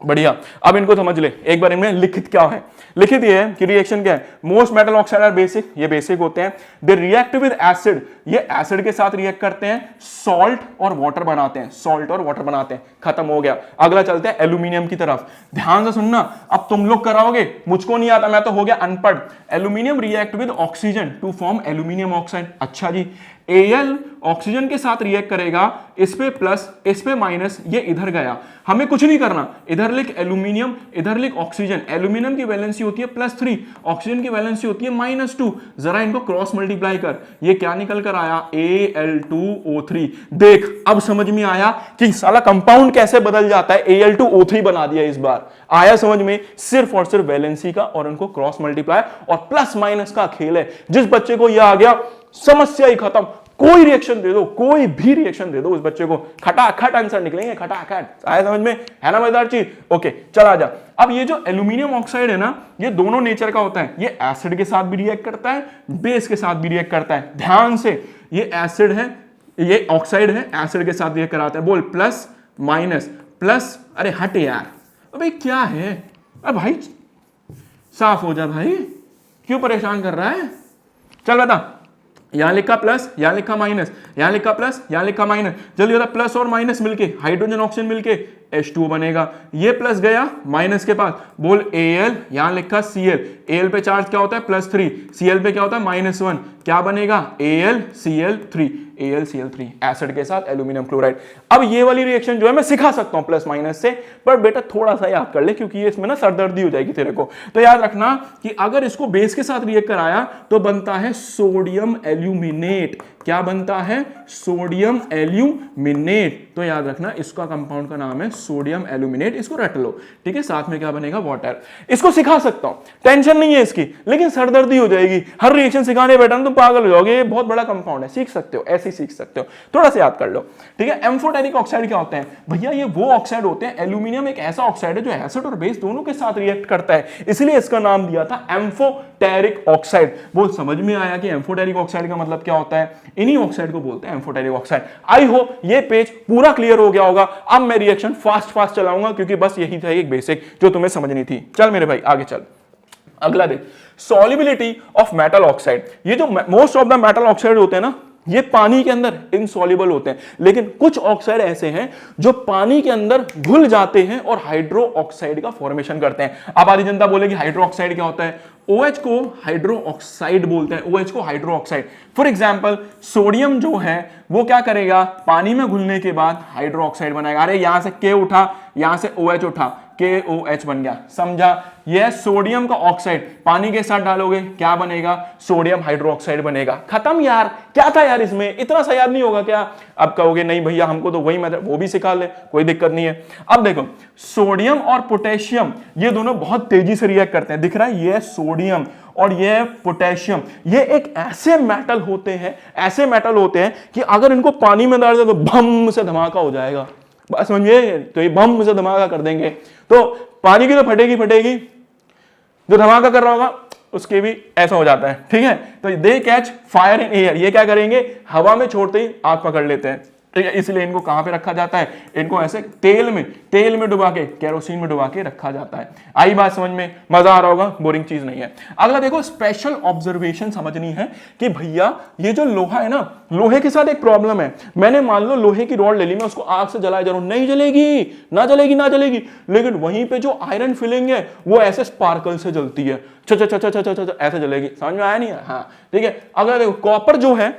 बढ़िया। अब इनको समझ ले एक बार, इनमें लिखित क्या है। लिखित ये है कि रिएक्शन क्या है, most metal oxide are basic, ये बेसिक होते हैं। दे रिएक्ट विद एसिड, ये एसिड के साथ रिएक्ट करते हैं, सॉल्ट और वाटर बनाते हैं, सॉल्ट और वाटर बनाते हैं, खत्म हो गया। अगला चलते हैं एल्यूमिनियम की तरफ, ध्यान से सुनना, अब तुम लोग कराओगे, मुझको नहीं आता, मैं तो हो गया अनपढ़। Aluminium react with oxygen to form aluminium oxide. अच्छा जी, Al ऑक्सीजन के साथ रिएक्ट करेगा, इस पे प्लस इस पे माइनस, ये इधर गया, हमें कुछ नहीं करना, इधर लिख एल्यूमिनियम, इधर लिख ऑक्सीजन। एल्यूमिनियम की वैलेंसी होती है +3, ऑक्सीजन की वैलेंसी होती है -2, जरा इनको क्रॉस मल्टीप्लाई कर, ये क्या निकल कर आया, Al2O3। देख अब समझ में आया कि साला कंपाउंड कैसे बदल जाता है, Al2O3 बना दिया इस बार, आया समझ में, सिर्फ और सिर्फ वैलेंसी का और उनको क्रॉस मल्टीप्लाई और प्लस माइनस का खेल है। जिस बच्चे को यह आ गया समस्या ही खत्म, कोई रिएक्शन दे दो, कोई भी रिएक्शन दे दो उस बच्चे को, खटाखट आंसर निकलेंगे, खटाखट। आया समझ में, है ना मजेदार चीज। ओके चला जा। अब ये जो एल्यूमिनियम ऑक्साइड है ना, ये दोनों नेचर का होता है, ये एसिड के साथ भी रिएक्ट करता है, बेस के साथ भी रिएक्ट करता है। ध्यान से, ये एसिड है, ये ऑक्साइड है, एसिड के साथ रिएक्ट कराता है। बोल प्लस माइनस प्लस, अरे हट यार, अबे क्या है, अरे भाई साफ हो जा भाई, क्यों परेशान कर रहा है। चल बता, यहां लिखा प्लस, यहां लिखा माइनस, यहां लिखा प्लस, यहां लिखा माइनस, जल्दी बता, प्लस और माइनस मिलके हाइड्रोजन ऑक्सीजन मिलके H2O बनेगा। ये प्लस गया माइनस के पास, बोल Al, यहां लिखा Cl, Al पे चार्ज क्या होता है +3, Cl पे क्या होता है -1, क्या बनेगा AlCl3, AlCl3, एसिड के साथ एल्यूमिनियम क्लोराइड। अब ये वाली रिएक्शन जो है मैं सिखा सकता हूं प्लस माइनस से, पर बेटा थोड़ा सा याद कर ले क्योंकि ये इसमें ना सरदर्दी हो जाएगी तेरे को। तो याद रखना कि अगर इसको बेस के साथ रिएक्ट कराया तो बनता है सोडियम एल्यूमिनेट। क्या बनता है, सोडियम एल्यूमिनेट। तो याद रखना इसका कंपाउंड का नाम है सोडियम एल्यूमिनेट, इसको रट लो, ठीक है। साथ में क्या बनेगा, वाटर। इसको सिखा सकता हूं, टेंशन नहीं है इसकी, लेकिन सरदर्दी हो जाएगी। हर रिएक्शन सिखाने बैठा ना तुम पागल हो जाओगे, ये बहुत बड़ा कंपाउंड है, सीख सकते हो, ऐसे ही सीख सकते हो, थोड़ा सा याद कर लो, ठीक है। एम्फोटेरिक ऑक्साइड क्या होते हैं भैया, ये वो ऑक्साइड होते हैं, एल्यूमिनियम एक ऐसा ऑक्साइड है जो एसिड और बेस दोनों के साथ रिएक्ट करता है, इसलिए इसका नाम दिया था एम्फोटेरिक ऑक्साइड। वो समझ में आया कि एम्फोटेरिक ऑक्साइड का मतलब क्या होता है, इन्हीं ऑक्साइड को बोलते हैं एम्फोटेरिक ऑक्साइड। आई होप ये पेज पूरा क्लियर हो गया होगा। अब मैं रिएक्शन फास्ट चलाऊंगा क्योंकि बस यही था एक बेसिक जो तुम्हें समझनी थी। चल मेरे भाई आगे चल, अगला देख, सॉल्युबिलिटी ऑफ मेटल ऑक्साइड। ये जो most of the metal oxide होते हैं ना, ये पानी के अंदर इनसॉल्युबल होते हैं, लेकिन कुछ ऑक्साइड ऐसे हैं जो पानी के अंदर घुल जाते हैं और हाइड्रो ऑक्साइड का फॉर्मेशन करते हैं। अब आधी जनता बोलेगी हाइड्रो ऑक्साइड क्या होता है, OH को हाइड्रो ऑक्साइड बोलते हैं, OH को hydro oxide. For example sodium जो है वो क्या करेगा, पानी में घुलने के बाद हाइड्रो ऑक्साइड बनाएगा। अरे यहां से K उठा, यहां से OH उठा, KOH बन गया, समझा। यह सोडियम का ऑक्साइड पानी के साथ डालोगे क्या बनेगा, सोडियम हाइड्रो ऑक्साइड बनेगा। खत्म यार, क्या था यार इसमें, इतना सा याद नहीं होगा क्या। अब कहोगे नहीं भैया हमको तो वही मतलब, वो भी सिखा ले, कोई दिक्कत नहीं है। अब देखो सोडियम और पोटेशियम ये दोनों बहुत तेजी से रिएक्ट करते हैं, दिख रहा है, ये सोडियम और ये पोटेशियम, ये एक ऐसे मेटल होते हैं कि अगर इनको पानी में डाल दे तो भम से धमाका हो जाएगा, बस समझिए, तो ये बम से धमाका कर देंगे। तो पानी की तो फटेगी, जो धमाका कर रहा होगा उसके भी ऐसा हो जाता है, ठीक है। तो दे कैच फायर इन एयर, ये क्या करेंगे, हवा में छोड़ते ही आग पकड़ लेते हैं, ठीक है। इसलिए इनको कहां पे रखा जाता है, इनको ऐसे तेल में डुबा के, केरोसिन में डुबा के रखा जाता है। आई बात समझ में, मजा आ रहा होगा, बोरिंग चीज नहीं है। अगला देखो, स्पेशल ऑब्जर्वेशन समझनी है कि भैया ये जो लोहा है ना, लोहे के साथ एक प्रॉब्लम है। मैंने मान लो लोहे की रॉड ले ली, मैं उसको आग से जलाए जा रहा हूं, नहीं जलेगी, लेकिन वहीं पे जो आयरन फिलिंग है वो ऐसे स्पार्कल से जलती है, ऐसे जलेगी, समझ में आया नहीं है, हाँ ठीक है। अगला देखो, कॉपर जो है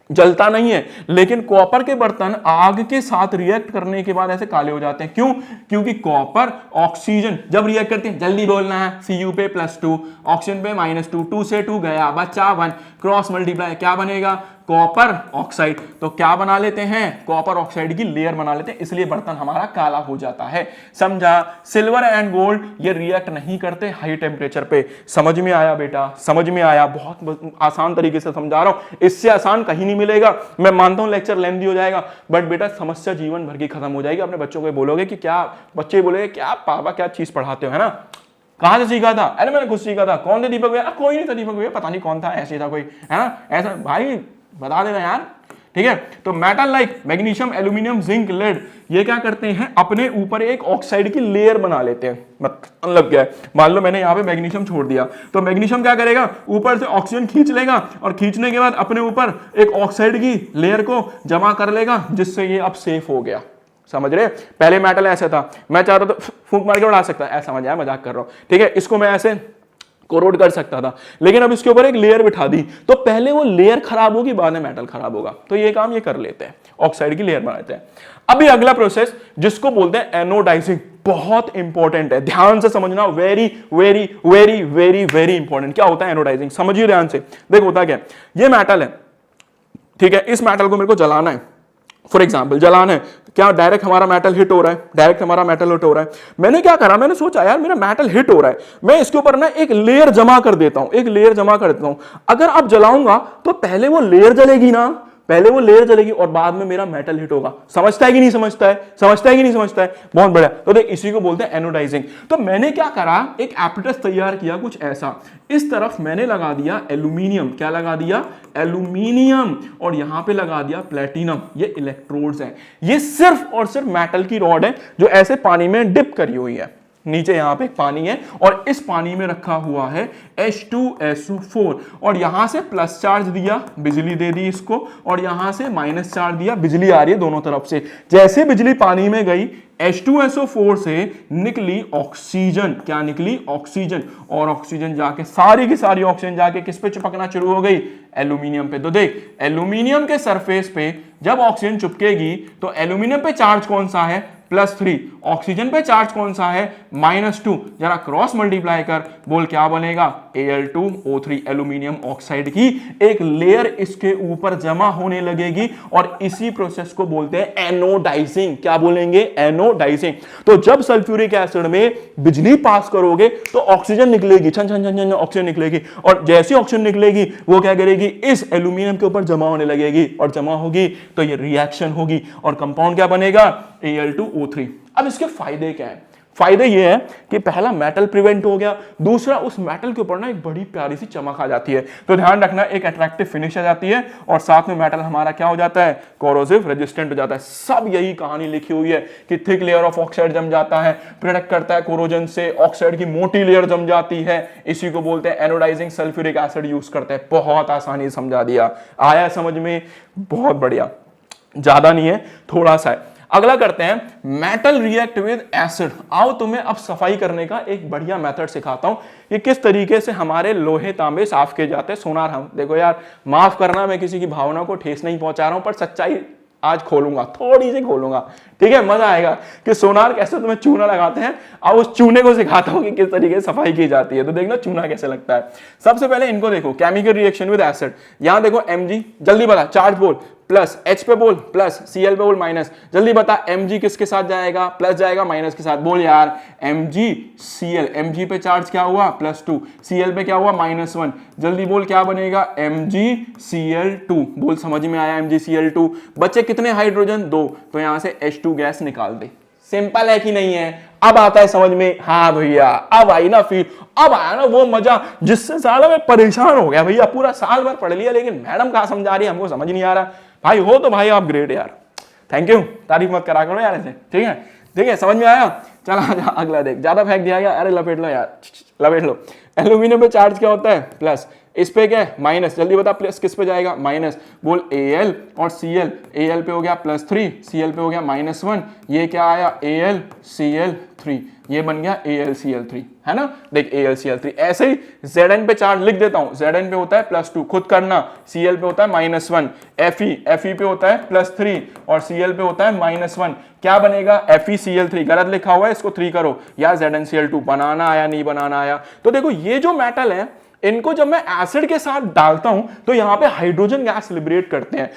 जलता नहीं है, लेकिन कॉपर के बर्तन आग के साथ रिएक्ट करने के बाद ऐसे काले हो जाते हैं। क्यों, क्योंकि कॉपर ऑक्सीजन जब रिएक्ट करती है, जल्दी बोलना है, Cu पे +2, ऑक्सीजन पे -2, 2 से 2 गया, बचा 1, क्रॉस मल्टीप्लाई, क्या बनेगा, कॉपर ऑक्साइड। तो क्या बना लेते हैं, कॉपर ऑक्साइड की लेयर बना लेते हैं, इसलिए बर्तन हमारा काला हो जाता है, समझा। सिल्वर एंड गोल्ड ये रिएक्ट नहीं करते हाई टेम्परेचर पे। समझ में आया बेटा, समझ में आया, बहुत आसान तरीके से समझा रहा हूं, इससे आसान कहीं नहीं मिलेगा। मैं मानता हूं लेक्चर लेंथी हो जाएगा, बट बेटा समस्या जीवन भर की खत्म हो जाएगी। अपने बच्चों को बोलोगे कि क्या, बच्चे बोलेंगे क्या पापा क्या चीज पढ़ाते हो, है ना, कहां से सीखा था, अरे मैंने खुद सीखा था। कौन थे दीपक भैया, कोई नहीं था दीपक भैया, पता नहीं कौन था, ऐसे था कोई, है ना, ऐसा भाई बता देना यार, ठीक है। तो metal like magnesium, aluminium, zinc, lead, ये क्या करते हैं, अपने ऊपर एक ऑक्साइड की लेयर बना लेते हैं। मतलब क्या है, मान लो मैंने यहाँ पे मैग्नीशियम छोड़ दिया, तो मैग्नीशियम क्या करेगा, ऊपर से ऑक्सीजन खींच लेगा और खींचने के बाद अपने ऊपर एक ऑक्साइड की लेयर को जमा कर लेगा, जिससे ये अब सेफ हो गया। समझ रहे, पहले मेटल ऐसा था, मैं चाह रहा तो फूंक मार के उड़ा सकता, ऐसा समझ आया, मजाक कर रहा हूं, ठीक है। इसको मैं ऐसे कोरोड कर सकता था, लेकिन अब इसके ऊपर एक लेयर बिठा दी, तो पहले वो लेयर खराब होगी, बाद में मेटल खराब होगा। तो ये काम ये कर लेते हैं, ऑक्साइड की लेयर बनाते हैं। अभी अगला प्रोसेस जिसको बोलते हैं एनोडाइजिंग, बहुत इंपॉर्टेंट है, ध्यान से समझना, very very very very very important. क्या होता है एनोडाइजिंग, समझिए ध्यान से। देखो होता क्या, ये मेटल है, ठीक है, इस मेटल को मेरे को जलाना है, फॉर एग्जाम्पल जलाना है, क्या डायरेक्ट हमारा मेटल हिट हो रहा है, मैंने क्या करा, मैंने सोचा यार मेरा मेटल हिट हो रहा है, मैं इसके ऊपर ना एक लेयर जमा कर देता हूं, अगर अब जलाऊंगा तो पहले वो लेयर जलेगी और बाद में मेरा मेटल हिट होगा। समझता है कि नहीं समझता है, बहुत बढ़िया। तो देख इसी को बोलते हैं एनोडाइजिंग। तो मैंने क्या करा, एक एपरेटस तैयार किया कुछ ऐसा, इस तरफ मैंने लगा दिया एल्यूमिनियम, क्या लगा दिया, एल्यूमिनियम, और यहां पे लगा दिया प्लेटिनम। ये इलेक्ट्रोड्स हैं, ये सिर्फ और सिर्फ मेटल की रॉड है जो ऐसे पानी में डिप करी हुई है, नीचे यहां पे पानी है और इस पानी में रखा हुआ है H2SO4, और यहां से प्लस चार्ज दिया, बिजली दे दी इसको, और यहां से माइनस चार्ज दिया, बिजली आ रही है दोनों तरफ से। जैसे बिजली पानी में गई, H2SO4 से निकली ऑक्सीजन, क्या निकली, ऑक्सीजन, और ऑक्सीजन जाके सारी की सारी ऑक्सीजन जाके किस पे चिपकना शुरू हो गई, एल्यूमिनियम पे। तो देख एल्यूमिनियम के सरफेस पे जब ऑक्सीजन चिपकेगी तो एल्यूमिनियम पे चार्ज कौन सा है, +3, ऑक्सीजन पे चार्ज कौन सा है -2, जरा क्रॉस मल्टीप्लाई कर, बोल क्या बनेगा Al2O3, एल्यूमिनियम ऑक्साइड की एक लेयर इसके ऊपर जमा होने लगेगी और इसी प्रोसेस को बोलते हैं एनोडाइजिंग। क्या बोलेंगे? एनोडाइजिंग। तो जब सल्फ्यूरिक एसिड में बिजली पास करोगे तो ऑक्सीजन निकलेगी, छन छन छन छन ऑक्सीजन निकलेगी, और जैसी ऑक्सीजन निकलेगी वो क्या करेगी? इस एल्यूमिनियम के ऊपर जमा होने लगेगी, और जमा होगी तो ये रिएक्शन होगी और कंपाउंड क्या बनेगा? Al2O3। अब इसके फायदे क्या है? फायदे ये है कि पहला मेटल प्रिवेंट हो गया, दूसरा उस मेटल के ऊपर ना एक बड़ी प्यारी सी चमक आ जाती है, तो ध्यान रखना एक अट्रैक्टिव फिनिश आ जाती है, और साथ में मेटल हमारा क्या हो जाता है? कोरोसिव रेजिस्टेंट हो जाता है। सब यही कहानी लिखी हुई है कि थिक लेयर ऑफ ऑक्साइड जम जाता है, प्रोटेक्ट करता है कोरोजन से, ऑक्साइड की मोटी लेयर जम जाती है, इसी को बोलते हैं एनोडाइजिंग सल्फ्यूरिक एसिड यूज करते हैं। बहुत आसानी समझा दिया, आया समझ में? बहुत बढ़िया, ज्यादा नहीं है, थोड़ा सा है। अगला करते हैं, मेटल रिएक्ट विद एसिड। आओ तुम्हें अब सफाई करने का एक बढ़िया मेथड सिखाता हूं कि किस तरीके से हमारे लोहे तांबे साफ किए जाते हैं। सोनार, हम देखो यार, माफ करना मैं किसी की भावना को ठेस नहीं पहुंचा रहा हूं, पर सच्चाई आज खोलूंगा, थोड़ी सी खोलूंगा, ठीक है? मजा आएगा कि सोनार कैसे तुम्हें चूना लगाते हैं, अब उस चूने को सिखाता हूं कि किस तरीके से सफाई की जाती है। तो देखना चूना कैसे लगता है। सबसे पहले इनको देखो, केमिकल रिएक्शन विद एसिड। यहां देखो Mg, जल्दी बता, चार्ज बोल, प्लस, H पे बोल प्लस, Cl पे बोल माइनस, जल्दी बता Mg किसके साथ जाएगा? प्लस जाएगा माइनस के साथ, बोल यार। MgCl, Mg पे चार्ज क्या हुआ? +2, Cl पे क्या हुआ? -1, जल्दी बोल क्या बनेगा? MgCl2। बोल समझ में आया? MgCl2। बच्चे कितने हाइड्रोजन? 2, तो यहां से H2 गैस निकाल दे। सिंपल है कि नहीं है? अब आता है समझ में? हाँ भैया, अब आई ना फील, अब आया ना वो मजा जिससे साला मैं परेशान हो गया भैया। पूरा साल भर पढ़ लिया लेकिन मैडम कहाँ समझा रही है, हमको समझ नहीं आ रहा। भाई हो तो भाई आप ग्रेट यार, थैंक यू, तारीफ मत करा करो यार ऐसे, ठीक है? ठीक है, समझ में आया? चल आजा अगला देख, ज्यादा फेंक दिया गया, अरे लपेट लो यार, लपेट लो। एल्यूमिनियम पे चार्ज क्या होता है? प्लस, इस पे क्या है? माइनस, जल्दी बता प्लस किस पे जाएगा? माइनस, बोल Al और Cl। Al पे हो गया +3, Cl पे हो गया -1, ये क्या आया? AlCl3, ये बन गया AlCl3, है ना? देख AlCl3। ऐसे ही Zn पे चार्ज लिख देता हूं, Zn पे होता है +2, खुद करना, Cl पे होता है -1, Fe पे होता है +3 और Cl पे होता है -1, क्या बनेगा? FeCl3। गलत लिखा हुआ है, इसको 3 करो या ZnCl2। बनाना आया, नहीं बनाना आया? तो देखो ये जो मेटल है, इनको जब मैं एसिड के साथ डालता हूं तो यहां पे हाइड्रोजन गैस लिबरेट करते हैं,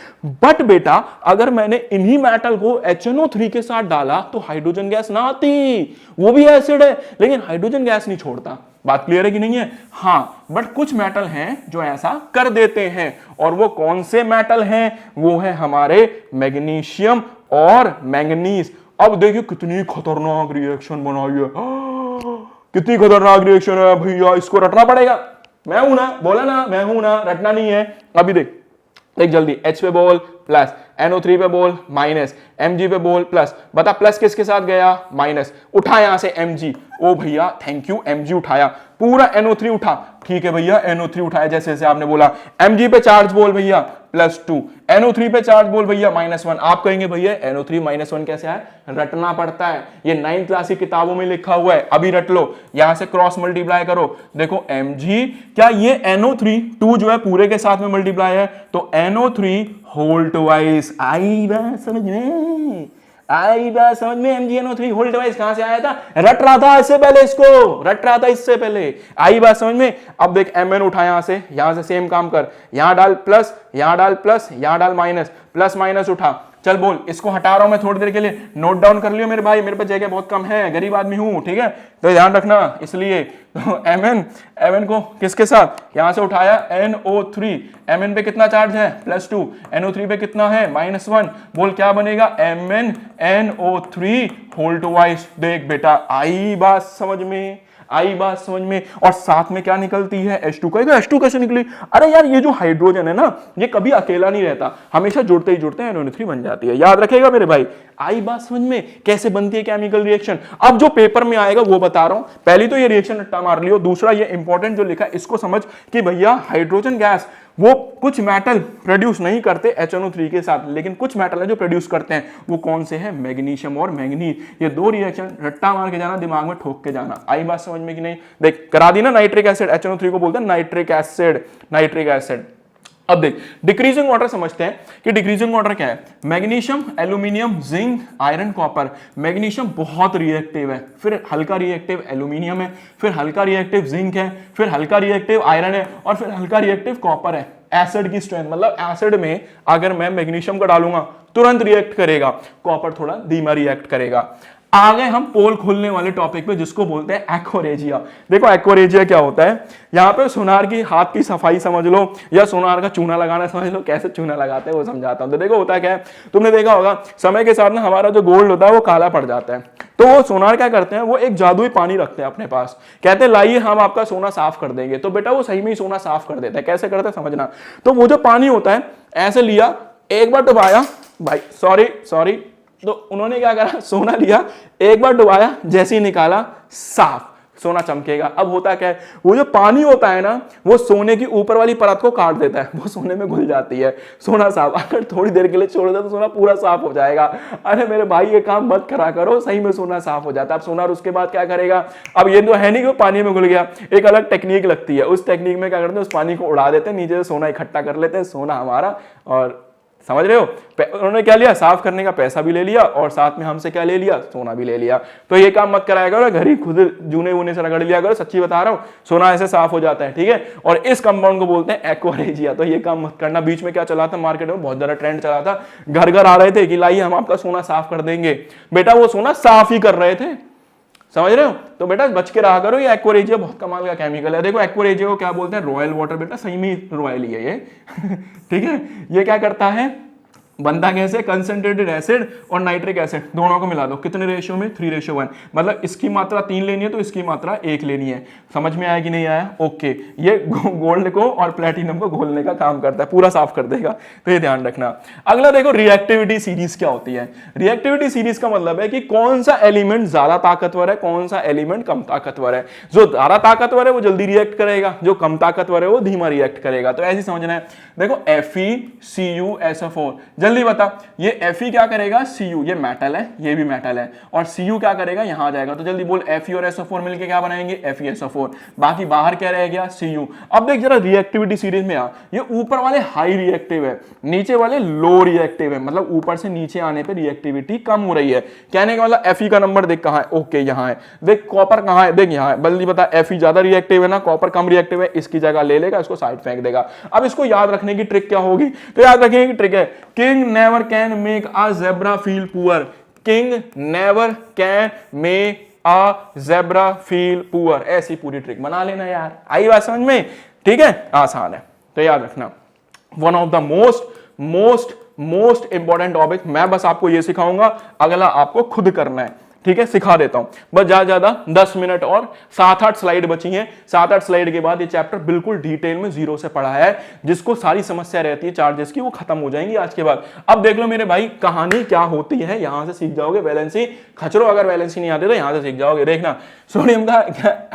बट बेटा अगर मैंने इन्हीं मेटल को HNO3 के साथ डाला तो हाइड्रोजन गैस ना आती। वो भी एसिड है लेकिन हाइड्रोजन गैस नहीं छोड़ता। बात क्लियर है कि नहीं है? हाँ, बट कुछ मेटल हैं जो ऐसा कर देते हैं, और वो कौन से मेटल हैं? वो है हमारे मैग्नीशियम और मैंगनीज। अब देखिए कितनी खतरनाक रिएक्शन बनाई है, कितनी खतरनाक रिएक्शन है भैया, इसको रटना पड़ेगा। मैं हूं ना, बोला ना मैं हूं ना, रटना नहीं है। अभी देख देख जल्दी, H पे बोल प्लस, NO3 पे बोल माइनस, Mg पे बोल प्लस, बता प्लस किसके साथ गया? माइनस। उठा यहां से Mg, ओ भैया थैंक यू, Mg उठाया, पूरा NO3 उठा, ठीक है भैया NO3 उठाया जैसे जैसे आपने बोला। Mg पे चार्ज बोल भैया +2, NO3 पे चार्ज बोल भैया -1। आप कहेंगे भैया NO3 -1 कैसे आए? रटना पड़ता है, ये 9th क्लास की किताबों में लिखा हुआ है, अभी रट लो, यहां से क्रॉस मल्टीप्लाई करो। देखो Mg, क्या ये NO3 2 जो है पूरे के साथ में मल्टीप्लाई है, तो NO3 होल ट्वाइस। आई बात समझ में? आई बात समझ में? MgNO3 होल ट्वाइस कहां से आया था? रट रहा था इससे पहले, इसको रट रहा था इससे पहले। आई बात समझ में? अब देख Mn उठा यहां से सेम काम कर, यहां डाल प्लस, यहां डाल प्लस, यहां डाल माइनस, प्लस माइनस उठा। चल बोल, इसको हटा रहा हूं मैं थोड़ी देर के लिए, नोट डाउन कर लियो मेरे भाई, मेरे पास जगह बहुत कम है, गरीब आदमी हूं, ठीक है? तो ध्यान रखना, इसलिए तो Mn को किसके साथ? यहां से उठाया NO3, Mn पे कितना चार्ज है? +2, NO3 पे कितना है? -1। बोल क्या बनेगा? MnNO3 whole twice. देख बेटा, आई बात समझ में? आई बात समझ में? और साथ में क्या निकलती है? H2। कहेगा H2 कैसे निकली? अरे यार ये जो हाइड्रोजन है ना, ये कभी अकेला नहीं रहता, हमेशा जुड़ते ही जुड़ते NO3 बन जाती है, याद रखेगा मेरे भाई। आई बात समझ में? कैसे बनती है केमिकल रिएक्शन? अब जो पेपर में आएगा वो बता रहा हूं, पहली तो ये रिएक्शन रट्टा मार लियो, दूसरा ये इंपॉर्टेंट जो लिखा है इसको समझ कि भैया हाइड्रोजन गैस वो कुछ मेटल प्रोड्यूस नहीं करते HNO3 के साथ, लेकिन कुछ मेटल है जो प्रोड्यूस करते हैं। वो कौन से हैं? मैग्नीशियम और मैंगनीज। ये दो रिएक्शन रट्टा मार के जाना, दिमाग में ठोक के जाना। आई बात समझ में कि नहीं? देख करा दी ना, नाइट्रिक एसिड, HNO3 को बोलते हैं नाइट्रिक एसिड, नाइट्रिक एसिड। अब देख डिक्रीजिंग वाटर समझते हैं कि डिक्रीजिंग वाटर क्या है। Magnesium, aluminium, zinc, iron, copper. Magnesium बहुत रिएक्टिव है, फिर हल्का रिएक्टिव एल्यूमिनियम है, फिर हल्का रिएक्टिव जिंक है, फिर हल्का रिएक्टिव आयरन है और फिर हल्का रिएक्टिव कॉपर है। एसिड की स्ट्रेंथ मतलब एसिड में अगर मैं मैग्नीशियम को डालूंगा तुरंत रिएक्ट करेगा, कॉपर थोड़ा धीमा रिएक्ट करेगा। आगे हम पोल खोलने वाले टॉपिक पे जिसको बोलते हैं एक्वारेजिया। देखो एक्वारेजिया क्या होता है, यहाँ पे सोनार की हाथ की सफाई समझ लो या सोनार का चूना लगाना समझ लो। कैसे चूना लगाते हैं वो समझाता हूँ। तो देखो होता क्या है, तुमने देखा होगा समय के साथ ना हमारा जो गोल्ड होता है वो काला पड़ जाता है, तो वो सोनार क्या करते हैं, वो एक जादुई पानी रखते हैं अपने पास, कहते हैं लाइए हम आपका सोना साफ कर देंगे। तो बेटा वो सही में ही सोना साफ कर देता है। कैसे करते हैं समझना। तो वो जो पानी होता है ऐसे लिया, एक बार डुबाया, भाई सॉरी तो उन्होंने क्या करा, सोना लिया, एक बार डुबाया, जैसे ही निकाला साफ, सोना चमकेगा। अब होता क्या है, वो जो पानी होता है ना वो सोने की ऊपर वाली परत को काट देता है, वो सोने में घुल जाती है, सोना साफ। अगर थोड़ी देर के लिए छोड़ दे तो सोना पूरा साफ हो जाएगा। अरे मेरे भाई ये काम मत करा करो, सही में सोना साफ हो जाता है। अब सोना उसके बाद क्या करेगा, अब ये तो है नहीं कि वो पानी में घुल गया, एक अलग टेक्निक लगती है। उस टेक्निक में क्या करते हैं, उस पानी को उड़ा देते हैं, नीचे से सोना इकट्ठा कर लेते हैं, सोना हमारा। और समझ रहे हो, उन्होंने क्या लिया, साफ करने का पैसा भी ले लिया और साथ में हमसे क्या ले लिया, सोना भी ले लिया। तो ये काम मत कराया करो, घर ही खुद जूने वूने से रगड़ लिया करो। सच्ची बता रहा हूं, सोना ऐसे साफ हो जाता है, ठीक है। और इस कंपाउंड को बोलते हैं एक्वारेजिया। तो ये काम मत करना। बीच में क्या चला था, मार्केट में बहुत ज्यादा ट्रेंड चला था, घर घर आ रहे थे कि लाइए हम आपका सोना साफ कर देंगे। बेटा वो सोना साफ ही कर रहे थे, समझ रहे हो। तो बेटा बच के रहा करो, ये एक्वारेजिया बहुत कमाल का केमिकल है। देखो एक्वारेजिया को क्या बोलते हैं, रॉयल वाटर। बेटा सही में रॉयल ही है ये ठीक है। ये क्या करता है, बनता कैसे, कंसंट्रेटेड एसिड और नाइट्रिक एसिड दोनों को मिला दो, कितने रेशियो में, 3:1। मतलब इसकी मात्रा 3 लेनी है तो इसकी मात्रा 1 लेनी है। समझ में आया कि नहीं आया, ओके। ये गोल्ड को और प्लेटिनम को घोलने का काम करता है, पूरा साफ कर देगा, तो ये ध्यान रखना। अगला देखो रिएक्टिविटी सीरीज क्या होती है। रिएक्टिविटी सीरीज का मतलब है कि कौन सा एलिमेंट ज्यादा ताकतवर है, कौन सा एलिमेंट कम ताकतवर है। जो ज्यादा ताकतवर है वो जल्दी रिएक्ट करेगा, जो कम ताकतवर है वो धीमा रिएक्ट करेगा। तो ऐसे समझना है। देखो FeCuSO4, जल्दी बता, ये Fe क्या करेगा, Cu, ये मेटल है, ये भी मेटल है, और Cu क्या करेगा, यहां आ जाएगा। तो जल्दी बोल, Fe और SO4 मिलके क्या बनाएंगे, FeSO4। बाकी बाहर क्या रह गया, Cu। अब देख जरा रिएक्टिविटी सीरीज में आ, ये ऊपर वाले हाई रिएक्टिव है, नीचे वाले लो रिएक्टिव है। मतलब ऊपर से नीचे आने पे रिएक्टिविटी कम हो रही है। कहने का मतलब Fe का नंबर देख कहां है, ओके यहां है। देख कॉपर कहां है, देख यहां है। जल्दी बता, Fe ज्यादा रिएक्टिव है ना, कॉपर कम रिएक्टिव है, इसकी जगह ले लेगा, इसको साइड फेंक देगा। अब इसको याद रखने की ट्रिक क्या होगी, तो याद रखने की ट्रिक है, king never can make a zebra feel poor. King never can make a zebra feel poor. ऐसी पूरी ट्रिक बना लेना यार, आई बात समझ में, ठीक है, आसान है। तो याद रखना, one of the most important topic. मैं बस आपको ये सिखाऊंगा, अगला आपको खुद करना है, ठीक है, सिखा देता हूं। बस ज्यादा 10 मिनट और 7-8 स्लाइड बची हैं। 7-8 स्लाइड के बाद ये चैप्टर बिल्कुल डिटेल में जीरो से पढ़ा है। जिसको सारी समस्या रहती है चार्जेस की वो खत्म हो जाएंगी आज के बाद। अब देख लो मेरे भाई, कहानी क्या होती है, यहां से सीख जाओगे। वैलेंसी खचरो, अगर वैलेंसी नहीं आती तो यहां से सीख जाओगे। देखना, सोडियम का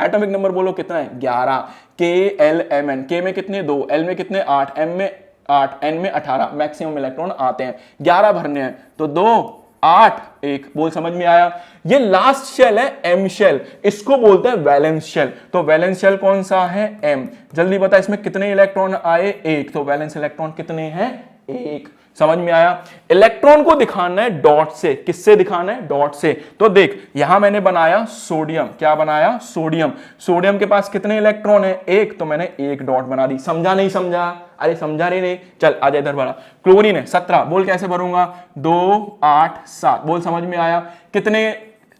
एटॉमिक नंबर बोलो कितना है, 11। KLMN, K में कितने, 2, L में कितने, 8, M में 8, N में 18। मैक्सिमम इलेक्ट्रॉन आते हैं, 11 भरने हैं, तो 2, 8, 1। बोल समझ में आया। ये लास्ट शेल है M शेल, इसको बोलते हैं वैलेंस शेल। तो वैलेंस शेल कौन सा है, M। जल्दी बता, इसमें कितने इलेक्ट्रॉन आए, 1। तो वैलेंस इलेक्ट्रॉन कितने हैं, 1। समझ में आया। इलेक्ट्रॉन को दिखाना है डॉट से, किससे दिखाना है, डॉट से। तो देख यहां मैंने बनाया सोडियम, क्या बनाया, सोडियम। सोडियम के पास कितने इलेक्ट्रॉन है, 1, तो मैंने 1 डॉट बना दी। समझा नहीं समझा, अरे समझा रही नहीं, चल आजा इधर बड़ा। क्लोरीन है 17, बोल कैसे भरूंगा, 2, 8, 7। बोल समझ में आया। कितने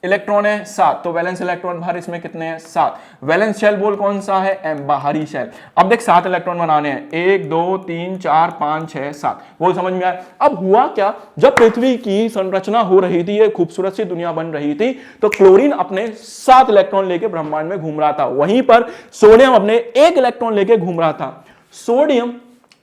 इलेक्ट्रॉन है, 7, तो वैलेंस इलेक्ट्रॉन बाहर इसमें कितने हैं, 7। वैलेंस शेल बोल कौन सा है, M, बाहरी शेल। अब देख 7 इलेक्ट्रॉन बनाने हैं, 1, 2, 3, 4, 5, 6, 7। बोल समझ में आया। अब हुआ क्या, जब पृथ्वी की संरचना हो रही थी, ये खूबसूरत सी दुनिया बन रही थी, तो क्लोरीन अपने 7 इलेक्ट्रॉन लेके ब्रह्मांड में घूम रहा था। वहीं पर सोडियम अपने 1 इलेक्ट्रॉन लेके घूम रहा था। सोडियम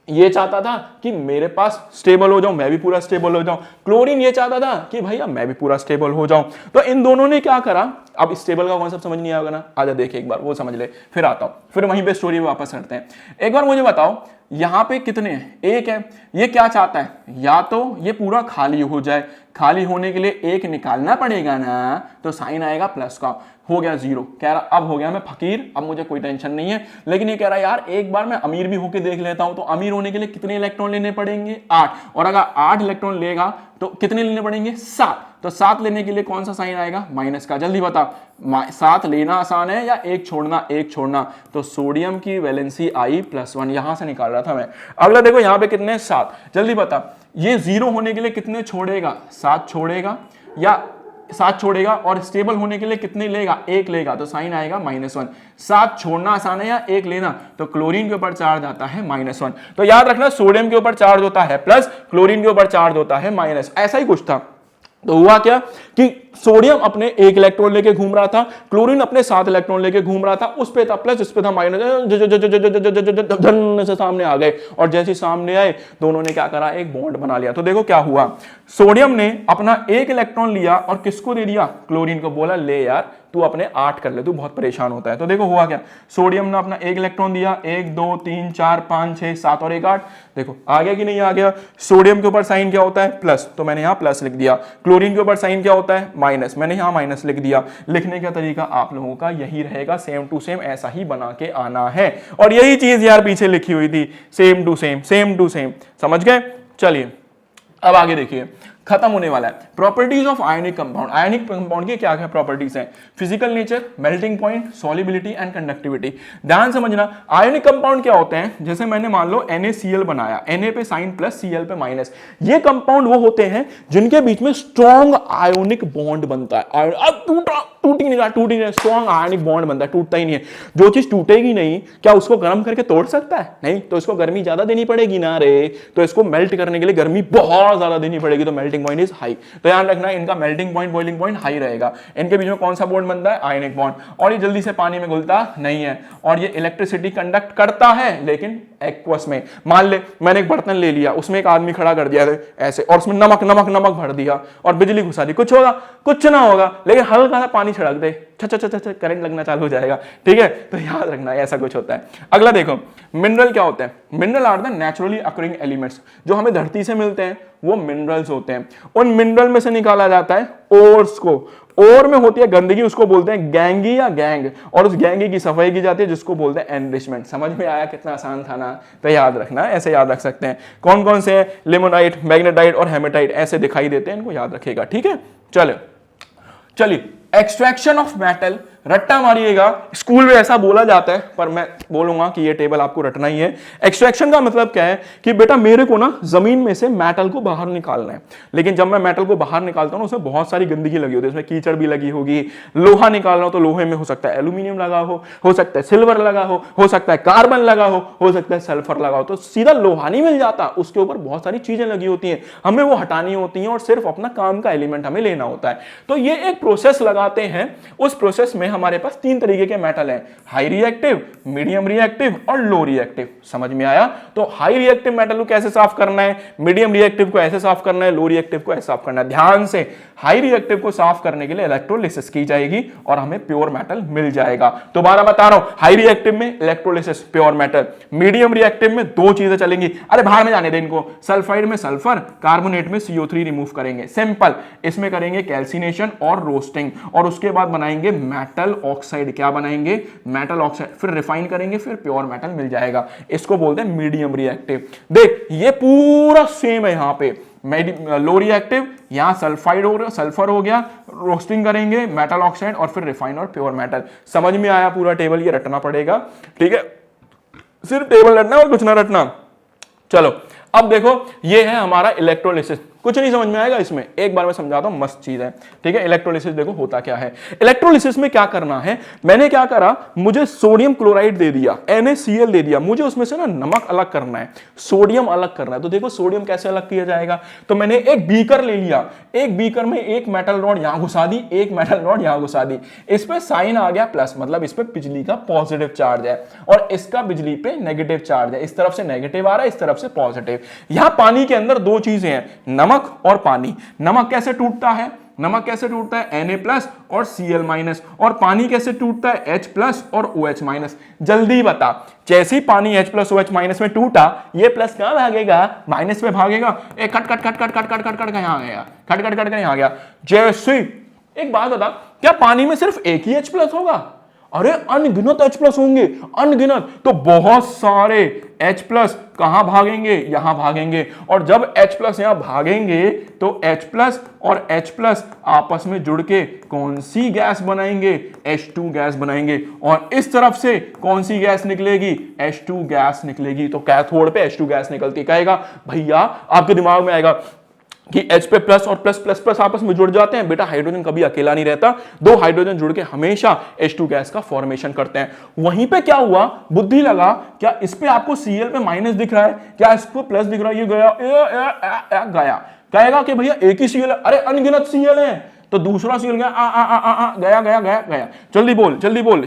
ये चाहता था कि मेरे पास स्टेबल हो जाऊं, मैं भी पूरा स्टेबल हो जाऊं। क्लोरीन ये चाहता था कि भैया मैं भी पूरा स्टेबल हो जाऊं। तो इन दोनों ने क्या करा, अब स्टेबल का कॉन्सेप्ट समझ नहीं आएगा ना, आजा देख एक बार, वो समझ ले, फिर आता हूं, फिर वहीं पे स्टोरी वापस करते हैं। एक बार मुझे बताओ, यहां पे कितने हैं, 1 है। ये क्या चाहता है, या तो ये पूरा खाली हो जाए, खाली होने के लिए 1 निकालना पड़ेगा ना, तो साइन आएगा प्लस का। हो गया 0। कह रहा अब हो गया मैं फकीर, अब मुझे कोई टेंशन नहीं है। लेकिन ये कह रहा यार एक बार मैं अमीर भी होके देख लेता हूं। तो अमीर होने के लिए कितने इलेक्ट्रॉन लेने पड़ेंगे? 8। और अगर 8 इलेक्ट्रॉन लेगा तो कितने लेने पड़ेंगे? 7। तो 7 लेने के लिए कौन सा साइन आएगा? माइनस का। जल्दी बता, 7 लेना आसान है या 1 छोड़ना? 1 छोड़ना। तो सोडियम की वैलेंसी आई +1, यहां से निकाल रहा था मैं। अगला देखो यहां पे कितने? 7। जल्दी बता, ये 0 होने के लिए कितने छोड़ेगा? 7 छोड़ेगा, या 7 छोड़ेगा। और स्टेबल होने के लिए कितने लेगा? 1 लेगा। तो साइन आएगा -1। 7 छोड़ना आसान है या 1 लेना? तो क्लोरीन के ऊपर चार्ज आता है -1। तो याद रखना, सोडियम के ऊपर चार्ज होता है प्लस, क्लोरीन के ऊपर चार्ज होता है माइनस। ऐसा ही कुछ था। तो हुआ क्या कि सोडियम अपने 1 इलेक्ट्रॉन लेके घूम रहा था, क्लोरीन अपने 7 इलेक्ट्रॉन लेके घूम रहा था। उस पे था प्लस, उस पे था माइनस, धन से सामने आ गए। और जैसे सामने आए दोनों ने क्या करा? एक बॉन्ड बना लिया। तो देखो क्या हुआ, सोडियम ने अपना 1 इलेक्ट्रॉन लिया और किसको दे दिया? क्लोरीन को। बोला ले यार तू अपने 8 कर ले, तू बहुत परेशान होता है। तो देखो हुआ क्या, सोडियम ने अपना 1 इलेक्ट्रॉन दिया, 1 2 3 4 5 6 7 और 1 8। देखो आ गया कि नहीं आ गया? सोडियम के ऊपर साइन क्या होता है? प्लस, तो मैंने यहां प्लस लिख दिया। क्लोरीन के ऊपर साइन क्या होता है? माइनस, मैंने यहां माइनस लिख दिया। लिखने का तरीका आप लोगों का यही रहेगा, सेम टू सेम ऐसा ही बना के आना है। और यही चीज यार पीछे लिखी हुई थी, same to same, same to same. समझ गए? चलिए अब आगे देखिए, खत्म होने वाला है। Properties of ionic compound. Ionic compound की क्या क्या प्रॉपर्टीज हैं? Physical nature, melting point, solubility and conductivity. ध्यान समझना, आयनिक कंपाउंड क्या होते हैं? जैसे मैंने मान लो NaCl बनाया, Na पे साइन प्लस, Cl पे माइनस। ये कंपाउंड वो होते हैं जिनके बीच में स्ट्रॉन्ग आयोनिक बॉन्ड बनता है। अब टूट ही नहीं रहा, स्ट्रॉन्ग आयनिक बॉन्ड बनता है, टूटता ही नहीं है। जो चीज टूटेगी नहीं, क्या उसको गर्म करके तोड़ सकता है? नहीं। तो इसको गर्मी ज्यादा देनी पड़ेगी ना रे, तो इसको मेल्ट करने के लिए गर्मी बहुत ज्यादा देनी पड़ेगी। तो मेल्टिंग पॉइंट इज हाई। तो याद रखना इनका melting point, boiling point high रहेगा। इनके बीच में कौन सा बॉन्ड बनता है? Ionic bond. और ये जल्दी से पानी में घुलता नहीं है। और ये इलेक्ट्रिसिटी कंडक्ट करता है, लेकिन एक्वस में। मान ले मैंने एक बर्तन ले लिया, उसमें एक आदमी खड़ा कर दिया ऐसे, और उसमें नमक नमक नमक भर दिया और बिजली घुसा दी। कुछ होगा? कुछ ना होगा। लेकिन हल्का सा पानी छिड़क दे, करंट लगना चालू हो जाएगा। ठीक है, तो याद रखना ऐसा कुछ होता है। अगला देखो, मिनरल क्या होते हैं? Mineral are the naturally occurring elements. जो हमें धरती से मिलते हैं वो मिनरल्स होते हैं। उन मिनरल में से निकाला जाता है ओर्स को। ओर में होती है गंदगी, उसको बोलते हैं गैंगी या गैंग। और उस गैंगी की सफाई की जाती है, जिसको बोलते हैं एनरिचमेंट। समझ में आया? कितना आसान था ना? तो याद रखना, ऐसे याद रख सकते हैं। कौन कौन से हैं? लिमोनाइट, मैग्नेटाइट और हेमेटाइट ऐसे दिखाई देते हैं, इनको याद रखिएगा। ठीक है, चलिए एक्सट्रैक्शन ऑफ मेटल। रट्टा मारिएगा, स्कूल में ऐसा बोला जाता है, पर मैं बोलूंगा कि ये टेबल आपको रटना ही है। एक्सट्रैक्शन का मतलब क्या है कि बेटा मेरे को ना जमीन में से मेटल को बाहर निकालना है। लेकिन जब मैं मेटल को बाहर निकालता हूं, उसमें बहुत सारी गंदगी लगी होती है, उसमें कीचड़ भी लगी होगी। लोहा निकालना हो तो लोहे में हो सकता है एल्यूमिनियम लगा हो सकता है सिल्वर लगा हो सकता है कार्बन लगा हो सकता है सल्फर लगा हो। तो सीधा लोहा नहीं मिल जाता, उसके ऊपर बहुत सारी चीजें लगी होती हैं, हमें वो हटानी होती हैं और सिर्फ अपना काम का एलिमेंट हमें लेना होता है। तो ये एक प्रोसेस लगाते हैं। उस प्रोसेस में हमारे पास 3 तरीके के मेटल हैं, हाई रिएक्टिव, मीडियम रिएक्टिव और लो रिएक्टिव। समझ में आया? तो हाई रिएक्टिव मेटल को कैसे साफ करना है, मीडियम रिएक्टिव को ऐसे साफ करना है, लो रिएक्टिव को ऐसे साफ करना है। ध्यान से, हाई रिएक्टिव को साफ करने के लिए इलेक्ट्रोलिसिस की जाएगी और हमें प्योर मेटल मिल जाएगा। दोबारा बता रहा हूं, हाई रिएक्टिव में electrolysis pure metal, medium reactive में 2 चीजें चलेंगी। अरे बाहर में जाने दे इनको। सल्फाइड में सल्फर, कार्बोनेट में CO3 रिमूव करेंगे, सिंपल। इसमें करेंगे कैल्सिनेशन और रोस्टिंग, और उसके बाद बनाएंगे मेटल ऑक्साइड। क्या बनाएंगे? Metal oxide. फिर रिफाइन करेंगे, फिर प्योर मेटल मिल जाएगा। इसको बोलते हैं मीडियम रिएक्टिव। देख ये पूरा सेम है। यहां पे लो रिएक्टिव, यहां सल्फर हो गया, रोस्टिंग करेंगे, मेटल ऑक्साइड, और फिर रिफाइन और प्योर मेटल। समझ में आया? पूरा टेबल ये रटना पड़ेगा। ठीक है, सिर्फ टेबल रटना और कुछ ना रटना। चलो अब देखो, ये है हमारा इलेक्ट्रोलिसिस। कुछ नहीं समझ में आएगा इसमें, एक बार मैं समझाता हूं, मस्त चीज है। ठीक है, इलेक्ट्रोलिसिस देखो होता क्या है। इलेक्ट्रोलिसिस में क्या करना है, मैंने क्या करा, मुझे सोडियम क्लोराइड दे दिया, NaCl दे दिया, मुझे उसमें से ना नमक अलग करना है, सोडियम अलग करना है। तो देखो सोडियम कैसे अलग किया जाएगा। तो मैंने एक बीकर ले लिया, एक बीकर में एक मेटल रॉड यहां घुसा दी, एक मेटल रॉड यहां घुसा दी। इस पे साइन आ गया प्लस, मतलब इस पे बिजली का पॉजिटिव चार्ज है, और इसका बिजली पे नेगेटिव चार्ज है। इस तरफ से नेगेटिव आ रहा है, इस तरफ से पॉजिटिव। यहां पानी के अंदर 2 चीजें हैं, नमक और पानी। नमक कैसे टूटता है? नमक कैसे टूटता है? Na+ और Cl-। और पानी कैसे टूटता है? H+ और OH-। जल्दी बता, जैसे ही पानी H+OH- में टूटा, ये प्लस कहां भागेगा? माइनस में भागेगा। Cut cut cut cut cut cut cut cut यहां गया, कट कट कट यहां गया। जैसे एक बात बता, क्या पानी में सिर्फ एक ही H+ होगा? अरे अनगिनत H+ होंगे, अनगिनत। तो बहुत सारे H+ कहां भागेंगे? यहां भागेंगे। और जब H+ यहां भागेंगे तो H+ और H+ आपस में जुड़ के कौन सी गैस बनाएंगे? H2 गैस बनाएंगे। और इस तरफ से कौन सी गैस निकलेगी? H2 गैस निकलेगी। तो कैथोड पे H2 गैस निकलती। कहेगा भैया, आपके दिमाग में आएगा कि H पे प्लस और प्लस प्लस प्लस आपस में जुड़ जाते हैं। बेटा, हाइड्रोजन कभी अकेला नहीं रहता, दो हाइड्रोजन जुड़ के हमेशा H2 गैस का फॉर्मेशन करते हैं। वहीं पे क्या हुआ? बुद्धि लगा, क्या इस पे आपको Cl पे माइनस दिख रहा है? क्या इसको प्लस दिख रहा है? ये गया। कहेगा कि भैया एक ही Cl है। अरे अनगिनत Cl है। तो दूसरा Cl गया गया। जल्दी बोल।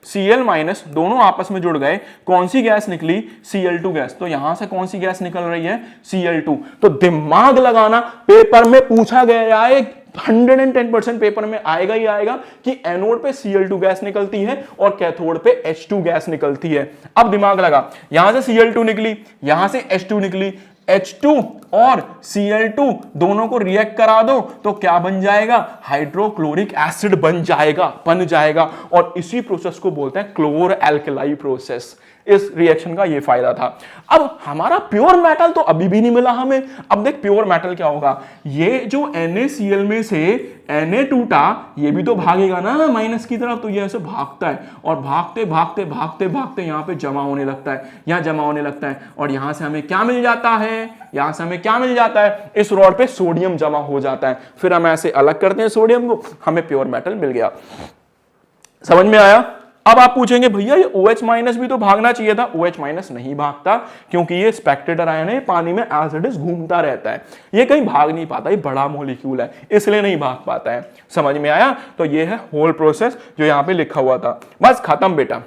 Cl माइनस दोनों आपस में जुड़ गए, कौन सी गैस निकली? Cl2 gas. तो यहां से कौन सी गैस निकल रही है? Cl2। तो दिमाग लगाना, पेपर में पूछा गया है, 110% पेपर में आएगा ही आएगा कि एनोड पे Cl2 गैस निकलती है और कैथोड पे H2 गैस निकलती है। अब दिमाग लगा, यहां से Cl2 निकली, यहां से H2 निकली, H2 और Cl2 दोनों को रिएक्ट करा दो तो क्या बन जाएगा? हाइड्रोक्लोरिक एसिड बन जाएगा। और इसी प्रोसेस को बोलते हैं क्लोर एल्कलाई प्रोसेस। इस रिएक्शन का ये फायदा था। अब हमारा प्योर मेटल तो अभी भी नहीं मिला हमें। अब देख प्योर मेटल क्या होगा। ये जो NaCl में से Na टूटा, ये भी तो भागेगा ना माइनस की तरफ। तो ये ऐसे भागता है और भागते यहां पे जमा होने लगता है, यहां जमा होने लगता है। और यहां से हमें क्या मिल जाता है? इस रॉड पे सोडियम जमा हो जाता है। फिर हम ऐसे अलग करते हैं सोडियम को, हमें प्योर मेटल मिल गया। समझ में आया? अब आप पूछेंगे भैया ये OH- भी तो भागना चाहिए था। OH- नहीं भागता क्योंकि ये स्पेक्टेटर आयन है, पानी में एज इट इज घूमता रहता है, ये कहीं भाग नहीं पाता, ये बड़ा मॉलिक्यूल है इसलिए नहीं भाग पाता है। समझ में आया? तो ये है होल प्रोसेस जो यहां पे लिखा हुआ था। बस खत्म बेटा।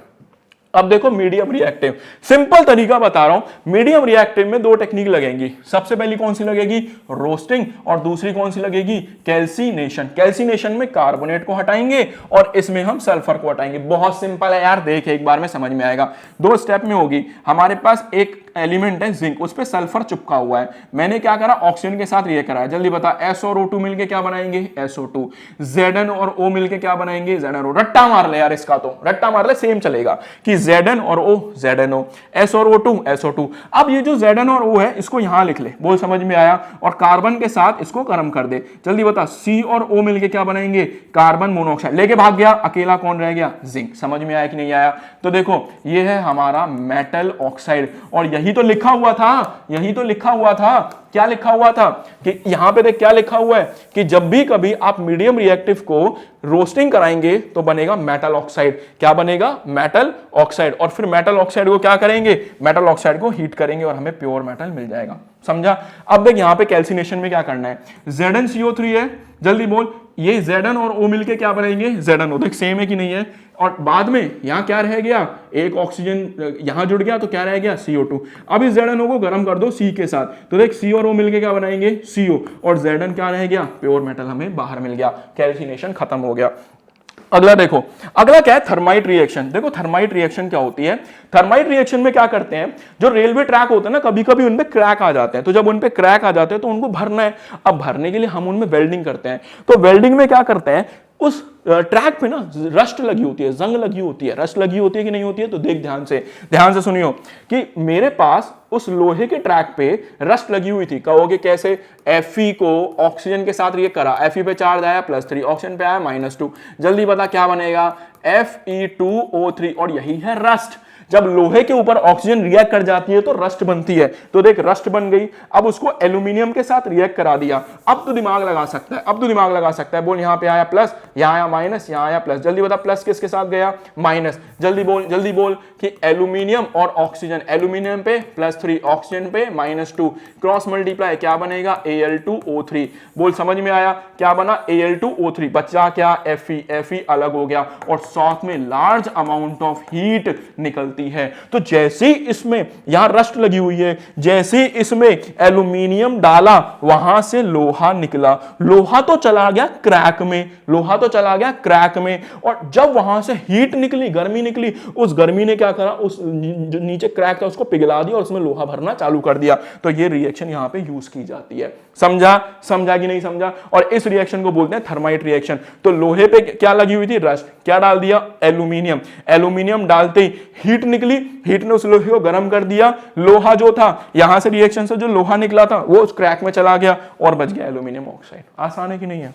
अब देखो मीडियम रिएक्टिव, सिंपल तरीका बता रहा हूं। मीडियम रिएक्टिव में दो टेक्निक लगेंगी। सबसे पहली कौन सी लगेगी? रोस्टिंग। और दूसरी कौन सी लगेगी? कैल्सिनेशन। कैल्सिनेशन में कार्बोनेट को हटाएंगे और इसमें हम सल्फर को हटाएंगे। बहुत सिंपल है यार, देख एक बार में समझ में आएगा। दो स्टेप में होगी। हमारे पास एक एलिमेंट है जिंक, उस पे सल्फर चिपका हुआ है। मैंने क्या करा? ऑक्सीजन के साथ रिएक्ट कराया। जल्दी बता, S और O2 मिलके क्या बनाएंगे? SO2। Zn और O मिलके क्या बनाएंगे? ZnO। रट्टा मार ले यार, इसका तो रट्टा मार ले, सेम चलेगा कि Zn और O ZnO, S और O2 SO2। अब ये जो Zn और O है इसको यहां लिख ले। बोल समझ में आया? और कार्बन के साथ इसको गर्म कर दे। जल्दी बता, C और O मिलके क्या बनाएंगे? Carbon monoxide. लेके भाग गया, अकेला कौन रह गया? जिंक। समझ में आया कि नहीं आया? तो देखो ये है हमारा मेटल ऑक्साइड। और यही तो लिखा हुआ था, क्या लिखा हुआ था कि यहां पे देख क्या लिखा हुआ है कि जब भी कभी आप मीडियम रिएक्टिव को रोस्टिंग कराएंगे तो बनेगा मेटल ऑक्साइड। क्या बनेगा? Metal oxide. और फिर मेटल ऑक्साइड को क्या करेंगे? मेटल ऑक्साइड को हीट करेंगे और हमें प्योर मेटल मिल जाएगा। समझा? अब देख यहां पे कैल्सिनेशन में क्या करना है? ZnCO3 है। जल्दी बोल, ये Zn और O मिलके क्या बनाएंगे? ZnO। देख सेम है कि नहीं है? और बाद में यहां क्या रह गया? एक ऑक्सीजन यहां जुड़ गया तो क्या रह गया? CO2। अब इस ZnO को गर्म कर दो C के साथ, तो देख C और O मिलके क्या बनाएंगे? CO। और Zn क्या रह गया? प्योर मेटल हमें बाहर मिल गया। कैल्सिनेशन खत्म हो गया। अगला देखो, अगला क्या है? Thermite reaction. देखो थर्माइट रिएक्शन क्या होती है? थर्माइट रिएक्शन में क्या करते हैं, जो रेलवे ट्रैक होते हैं ना, कभी कभी उनपे क्रैक आ जाते हैं। तो जब उनपे क्रैक आ जाते हैं तो उनको भरना है। अब भरने के लिए हम उनमें वेल्डिंग करते हैं। तो वेल्डिंग में क्या करते हैं, उस ट्रैक पे ना रस्ट लगी होती है, जंग लगी होती है। रस्ट लगी होती है कि नहीं होती है? तो देख ध्यान से सुनियो कि मेरे पास उस लोहे के ट्रैक पे रस्ट लगी हुई थी। कहोगे कैसे? Fe को ऑक्सीजन के साथ रिएक्ट करा, Fe पे चार्ज आया +3, ऑक्सीजन पे आया -2। जल्दी बता क्या बनेगा? Fe2O3। और यही है रस्ट। जब लोहे के ऊपर ऑक्सीजन रिएक्ट कर जाती है तो रस्ट बनती है। तो देख रस्ट बन गई। अब उसको एल्यूमिनियम के साथ रिएक्ट करा दिया। अब तो दिमाग लगा सकता है। बोल, यहां पे आया प्लस, यहां आया माइनस, यहां आया प्लस। जल्दी बता प्लस किसके साथ गया? माइनस। जल्दी बोल कि एल्यूमिनियम और ऑक्सीजन, एल्यूमिनियम पे +3, ऑक्सीजन पे -2, क्रॉस मल्टीप्लाई क्या बनेगा? Al2O3। बोल समझ में आया? क्या बना? Al2O3। बचा क्या? Fe अलग हो गया और साथ में लार्ज अमाउंट ऑफ हीट निकलती निकलती है। तो जैसे ही इसमें यहां रस्ट लगी हुई है, जैसे ही इसमें एल्यूमिनियम डाला वहां से लोहा निकला, लोहा तो चला गया क्रैक में, लोहा तो चला गया क्रैक में, और जब वहां से हीट निकली, गर्मी निकली, उस गर्मी ने क्या करा, उस जो नीचे क्रैक था उसको पिघला दिया और उसमें लोहा भरना चालू कर दिया। तो ये रिएक्शन यहां पे यूज की जाती है। समझा? समझा कि नहीं समझा? और इस रिएक्शन को बोलते हैं थर्माइट रिएक्शन। तो लोहे पे क्या लगी हुई थी? रस्ट। क्या डाल दिया? एल्यूमिनियम। एल्यूमिनियम डालते ही हीट निकली, हीट ने उस लोहे को गर्म कर दिया, लोहा जो था यहां से रिएक्शन से जो लोहा निकला था वो उस क्रैक में चला गया और बच गया एल्यूमिनियम ऑक्साइड। आसान है कि नहीं है?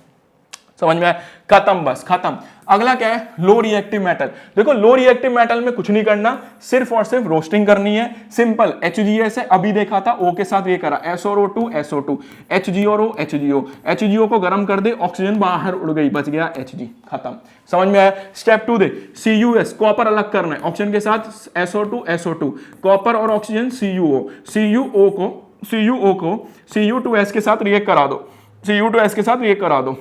समझ में आया? खत्म, बस खत्म। अगला क्या है? Low reactive metal. देखो लो रिएक्टिव मेटल में कुछ नहीं करना, सिर्फ और सिर्फ रोस्टिंग करनी है। सिंपल HGS है, अभी देखा था, O के साथ ये करा SO2 SO2, HGO HGO, HGO को गर्म कर दे, ऑक्सीजन बाहर उड़ गई, बच गया Hg। खत्म। समझ में आया? स्टेप 2 दे, CuS, कॉपर अलग करना है, ऑक्सीजन के साथ SO2 SO2, कॉपर और ऑक्सीजन CuO, CuO को Cu2S के साथ रिएक्ट करा दो, Cu2S के साथ रिएक्ट करा दो,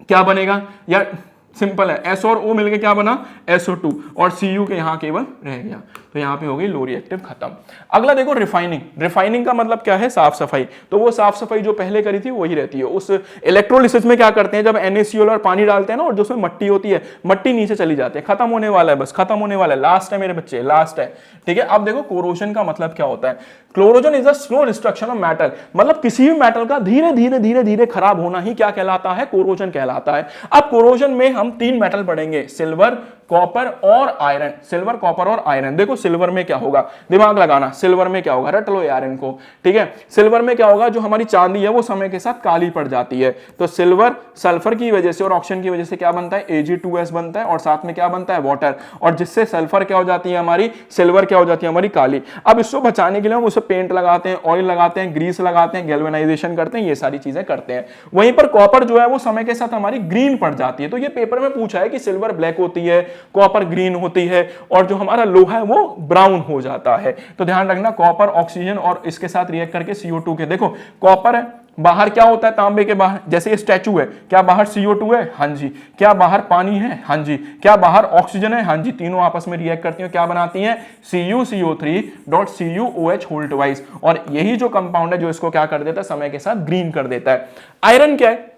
क्या बनेगा? यार सिंपल है, S और O मिलके क्या बना? SO2, और Cu के यहां केवल रह गया। तो यहां पे हो गई लो रिएक्टिव खत्म। अगला देखो रिफाइनिंग। रिफाइनिंग का मतलब क्या है? साफ सफाई। तो वो साफ सफाई जो पहले करी थी वही रहती है। उस इलेक्ट्रोलिसिस में क्या करते हैं, जब NaCl और पानी डालते हैं ना, और जो उसमें मट्टी होती है, मट्टी नीचे चली जाती है। खत्म होने वाला है, बस खत्म होने वाला है, लास्ट है मेरे बच्चे, लास्ट है। ठीक है, अब देखो कोरोजन का मतलब क्या होता है। Corrosion is a slow destruction of metal, मतलब किसी भी मेटल का धीरे धीरे धीरे धीरे खराब होना ही क्या कहलाता है? कोरोजन कहलाता है। अब कोरोजन में हम 3 मेटल पढ़ेंगे, सिल्वर, कॉपर और आयरन। सिल्वर, कॉपर और आयरन। देखो सिल्वर में क्या होगा, दिमाग लगाना, सिल्वर में क्या होगा, रट लो यार इनको। ठीक है, सिल्वर में क्या होगा, जो हमारी चांदी है वो समय के साथ काली पड़ जाती है। तो सिल्वर सल्फर की वजह से और ऑक्सीजन की वजह से क्या बनता है? Ag2S बनता है, और साथ में क्या बनता है? वाटर। और जिससे सल्फर क्या हो जाती है हमारी, सिल्वर क्या हो जाती है हमारी, काली। अब इसको बचाने के लिए हम उसे पेंट लगाते हैं, ऑयल लगाते हैं, ग्रीस लगाते हैं, गैल्वेनाइजेशन करते हैं, ये सारी चीजें करते हैं। वहीं पर कॉपर जो है वो समय के साथ हमारी ग्रीन पड़ जाती है। तो ये पेपर में पूछा है कि सिल्वर ब्लैक होती है, कॉपर ग्रीन होती है, और जो हमारा लोहा है वो ब्राउन हो जाता है। तो ध्यान रखना, कॉपर ऑक्सीजन और इसके साथ रिएक्ट करके CO2 के, देखो कॉपर है, बाहर क्या होता है तांबे के बाहर, जैसे ये स्टैचू है, क्या बाहर CO2 है? हाँ जी। क्या बाहर पानी है? हाँ जी। क्या बाहर ऑक्सीजन है? हाँ जी। तीनों आपस में रिएक्ट करती हैं, क्या बनाती हैं? CuCO3.CuOH whole twice. और यही जो कंपाउंड है जो इसको क्या कर देता है? समय के साथ ग्रीन कर देता है। आयरन क्या है?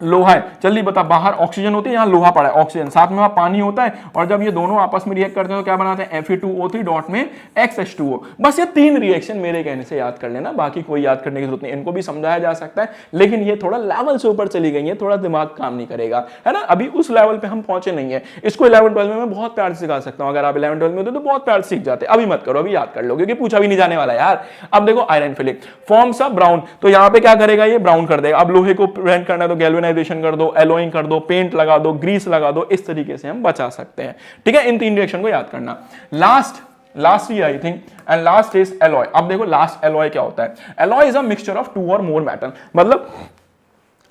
लोहा है। जल्दी बता, बाहर ऑक्सीजन होती है, यहाँ लोहा पड़ा है, ऑक्सीजन, साथ में वहां पानी होता है, और जब ये दोनों आपस में रिएक्ट करते हैं तो क्या बनाते हैं? Fe2O3 डॉट में XH2O। बस ये 3 रिएक्शन मेरे कहने से याद कर लेना, बाकी कोई याद करने की जरूरत नहीं। इनको भी समझाया जा सकता है, लेकिन ये थोड़ा लेवल से ऊपर चली गई है, थोड़ा दिमाग काम नहीं करेगा, है ना। अभी उस लेवल पे हम पहुंचे नहीं है। इसको 11-12 में मैं बहुत प्यार से सिखा सकता हूं। अगर आप 11-12 में होते तो बहुत प्यार से सीख जाते। अभी मत करो, अभी याद कर लो, क्योंकि पूछा भी नहीं जाने वाला यार। अब देखो iron filling forms of brown, तो यहाँ पे क्या करेगा? ये ब्राउन कर देगा। अब लोहे को प्रिवेंट करना है तो गैल्वेनाइजेशन कर दो, एलोइंग कर दो, पेंट लगा दो, ग्रीस लगा दो, इस तरीके से हम बचा सकते हैं। ठीक है, इन 3 रिएक्शन को याद करना। Last he I think, and last is alloy. अब देखो लास्ट एलॉय क्या होता है? Alloy is a mixture of 2 और मोर मेटल। मतलब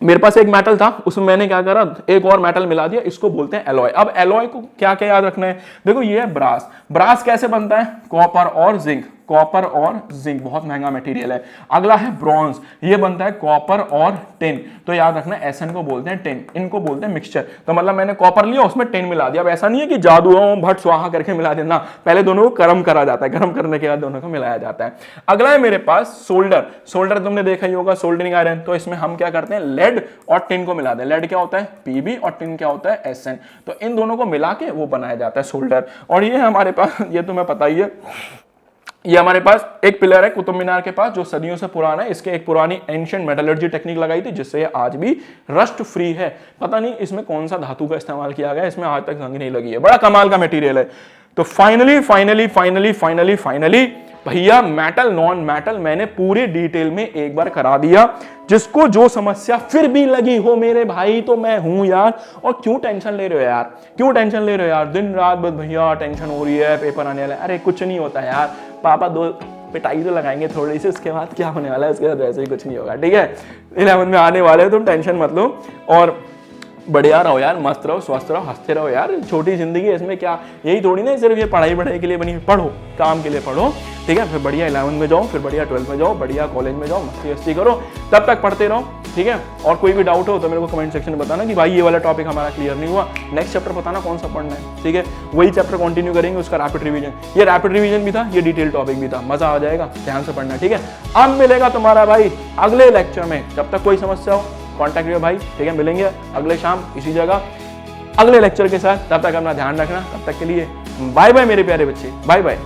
मेरे पास एक मेटल था, उसमें मैंने क्या करा? एक और मेटल मिला दिया, इसको बोलते हैं एलॉय। अब एलॉय को क्या क्या याद रखना है? देखो ये है ब्रास। ब्रास कैसे बनता है? कॉपर और जिंक। कॉपर और जिंक बहुत महंगा मटेरियल है। अगला है ब्रॉन्ज, ये बनता है कॉपर और टिन। तो याद रखना SN को बोलते हैं टिन, इनको बोलते हैं मिक्सचर। तो मतलब मैंने कॉपर लिया, उसमें टिन मिला दिया। अब ऐसा नहीं है कि जादू भट स्वाहा करके मिला देना, पहले दोनों को गर्म करा जाता है, गर्म करने के बाद दोनों को मिलाया जाता है। अगला है मेरे पास सोल्डर। सोल्डर तुमने देखा ही होगा, सोल्डरिंग आयरन। तो इसमें हम क्या करते हैं? लेड और टिन को मिला दें। लेड क्या होता है? Pb, और टिन क्या होता है? SN। तो इन दोनों को मिला के वो बनाया जाता है सोल्डर। और ये हमारे पास, ये तुम्हें पता ही है, ये हमारे पास एक पिलर है कुतुब मीनार के पास जो सदियों से पुराना है। इसके एक पुरानी एंशिएंट मेटलर्जी टेक्निक लगाई थी जिससे ये आज भी रस्ट फ्री है। पता नहीं इसमें कौन सा धातु का इस्तेमाल किया गया, इसमें आज तक जंग नहीं लगी है। बड़ा कमाल का मटेरियल है। तो फाइनली भैया मेटल नॉन मेटल मैंने पूरे डिटेल में एक बार करा दिया। जिसको जो समस्या फिर भी लगी हो मेरे भाई तो मैं हूं यार। और क्यों टेंशन ले रहे हो यार? क्यों टेंशन ले रहे हो यार? दिन रात बस भैया टेंशन हो रही है, पेपर आने वाला है। अरे कुछ नहीं होता यार, पापा 2 पिटाई तो लगाएंगे थोड़ी सी, उसके बाद क्या होने वाला है? उसके बाद वैसे ही कुछ नहीं होगा। ठीक है, 11 में आने वाले हो, तुम टेंशन मत लो और बढ़िया रहो यार, मस्त रहो, स्वस्थ रहो, हंसते रहो यार। छोटी जिंदगी है, इसमें क्या, यही थोड़ी ना सिर्फ ये पढ़ाई के लिए बनी। पढ़ो, काम के लिए पढ़ो, ठीक है, फिर बढ़िया 11th में जाओ, फिर बढ़िया 12th में जाओ, बढ़िया कॉलेज में जाओ, मस्ती वस्ती करो, तब तक पढ़ते रहो, ठीक है। और कोई भी डाउट हो तो मेरे को कमेंट सेक्शन में बताना कि भाई ये वाला टॉपिक हमारा क्लियर नहीं हुआ, नेक्स्ट चैप्टर बताना कौन सा पढ़ना है, ठीक है। वही चैप्टर कंटिन्यू करेंगे, उसका रैपिड रिवीजन, ये रैपिड रिवीजन भी था, ये डिटेल टॉपिक भी था, मजा आ जाएगा, ध्यान से पढ़ना, ठीक है। अब मिलेगा तुम्हारा भाई अगले लेक्चर में, जब तक कोई समस्या हो कॉन्टैक्ट करिए भाई, ठीक है। मिलेंगे अगले शाम इसी जगह अगले लेक्चर के साथ, तब तक अपना ध्यान रखना, तब तक के लिए बाय बाय मेरे प्यारे बच्चे, बाय बाय।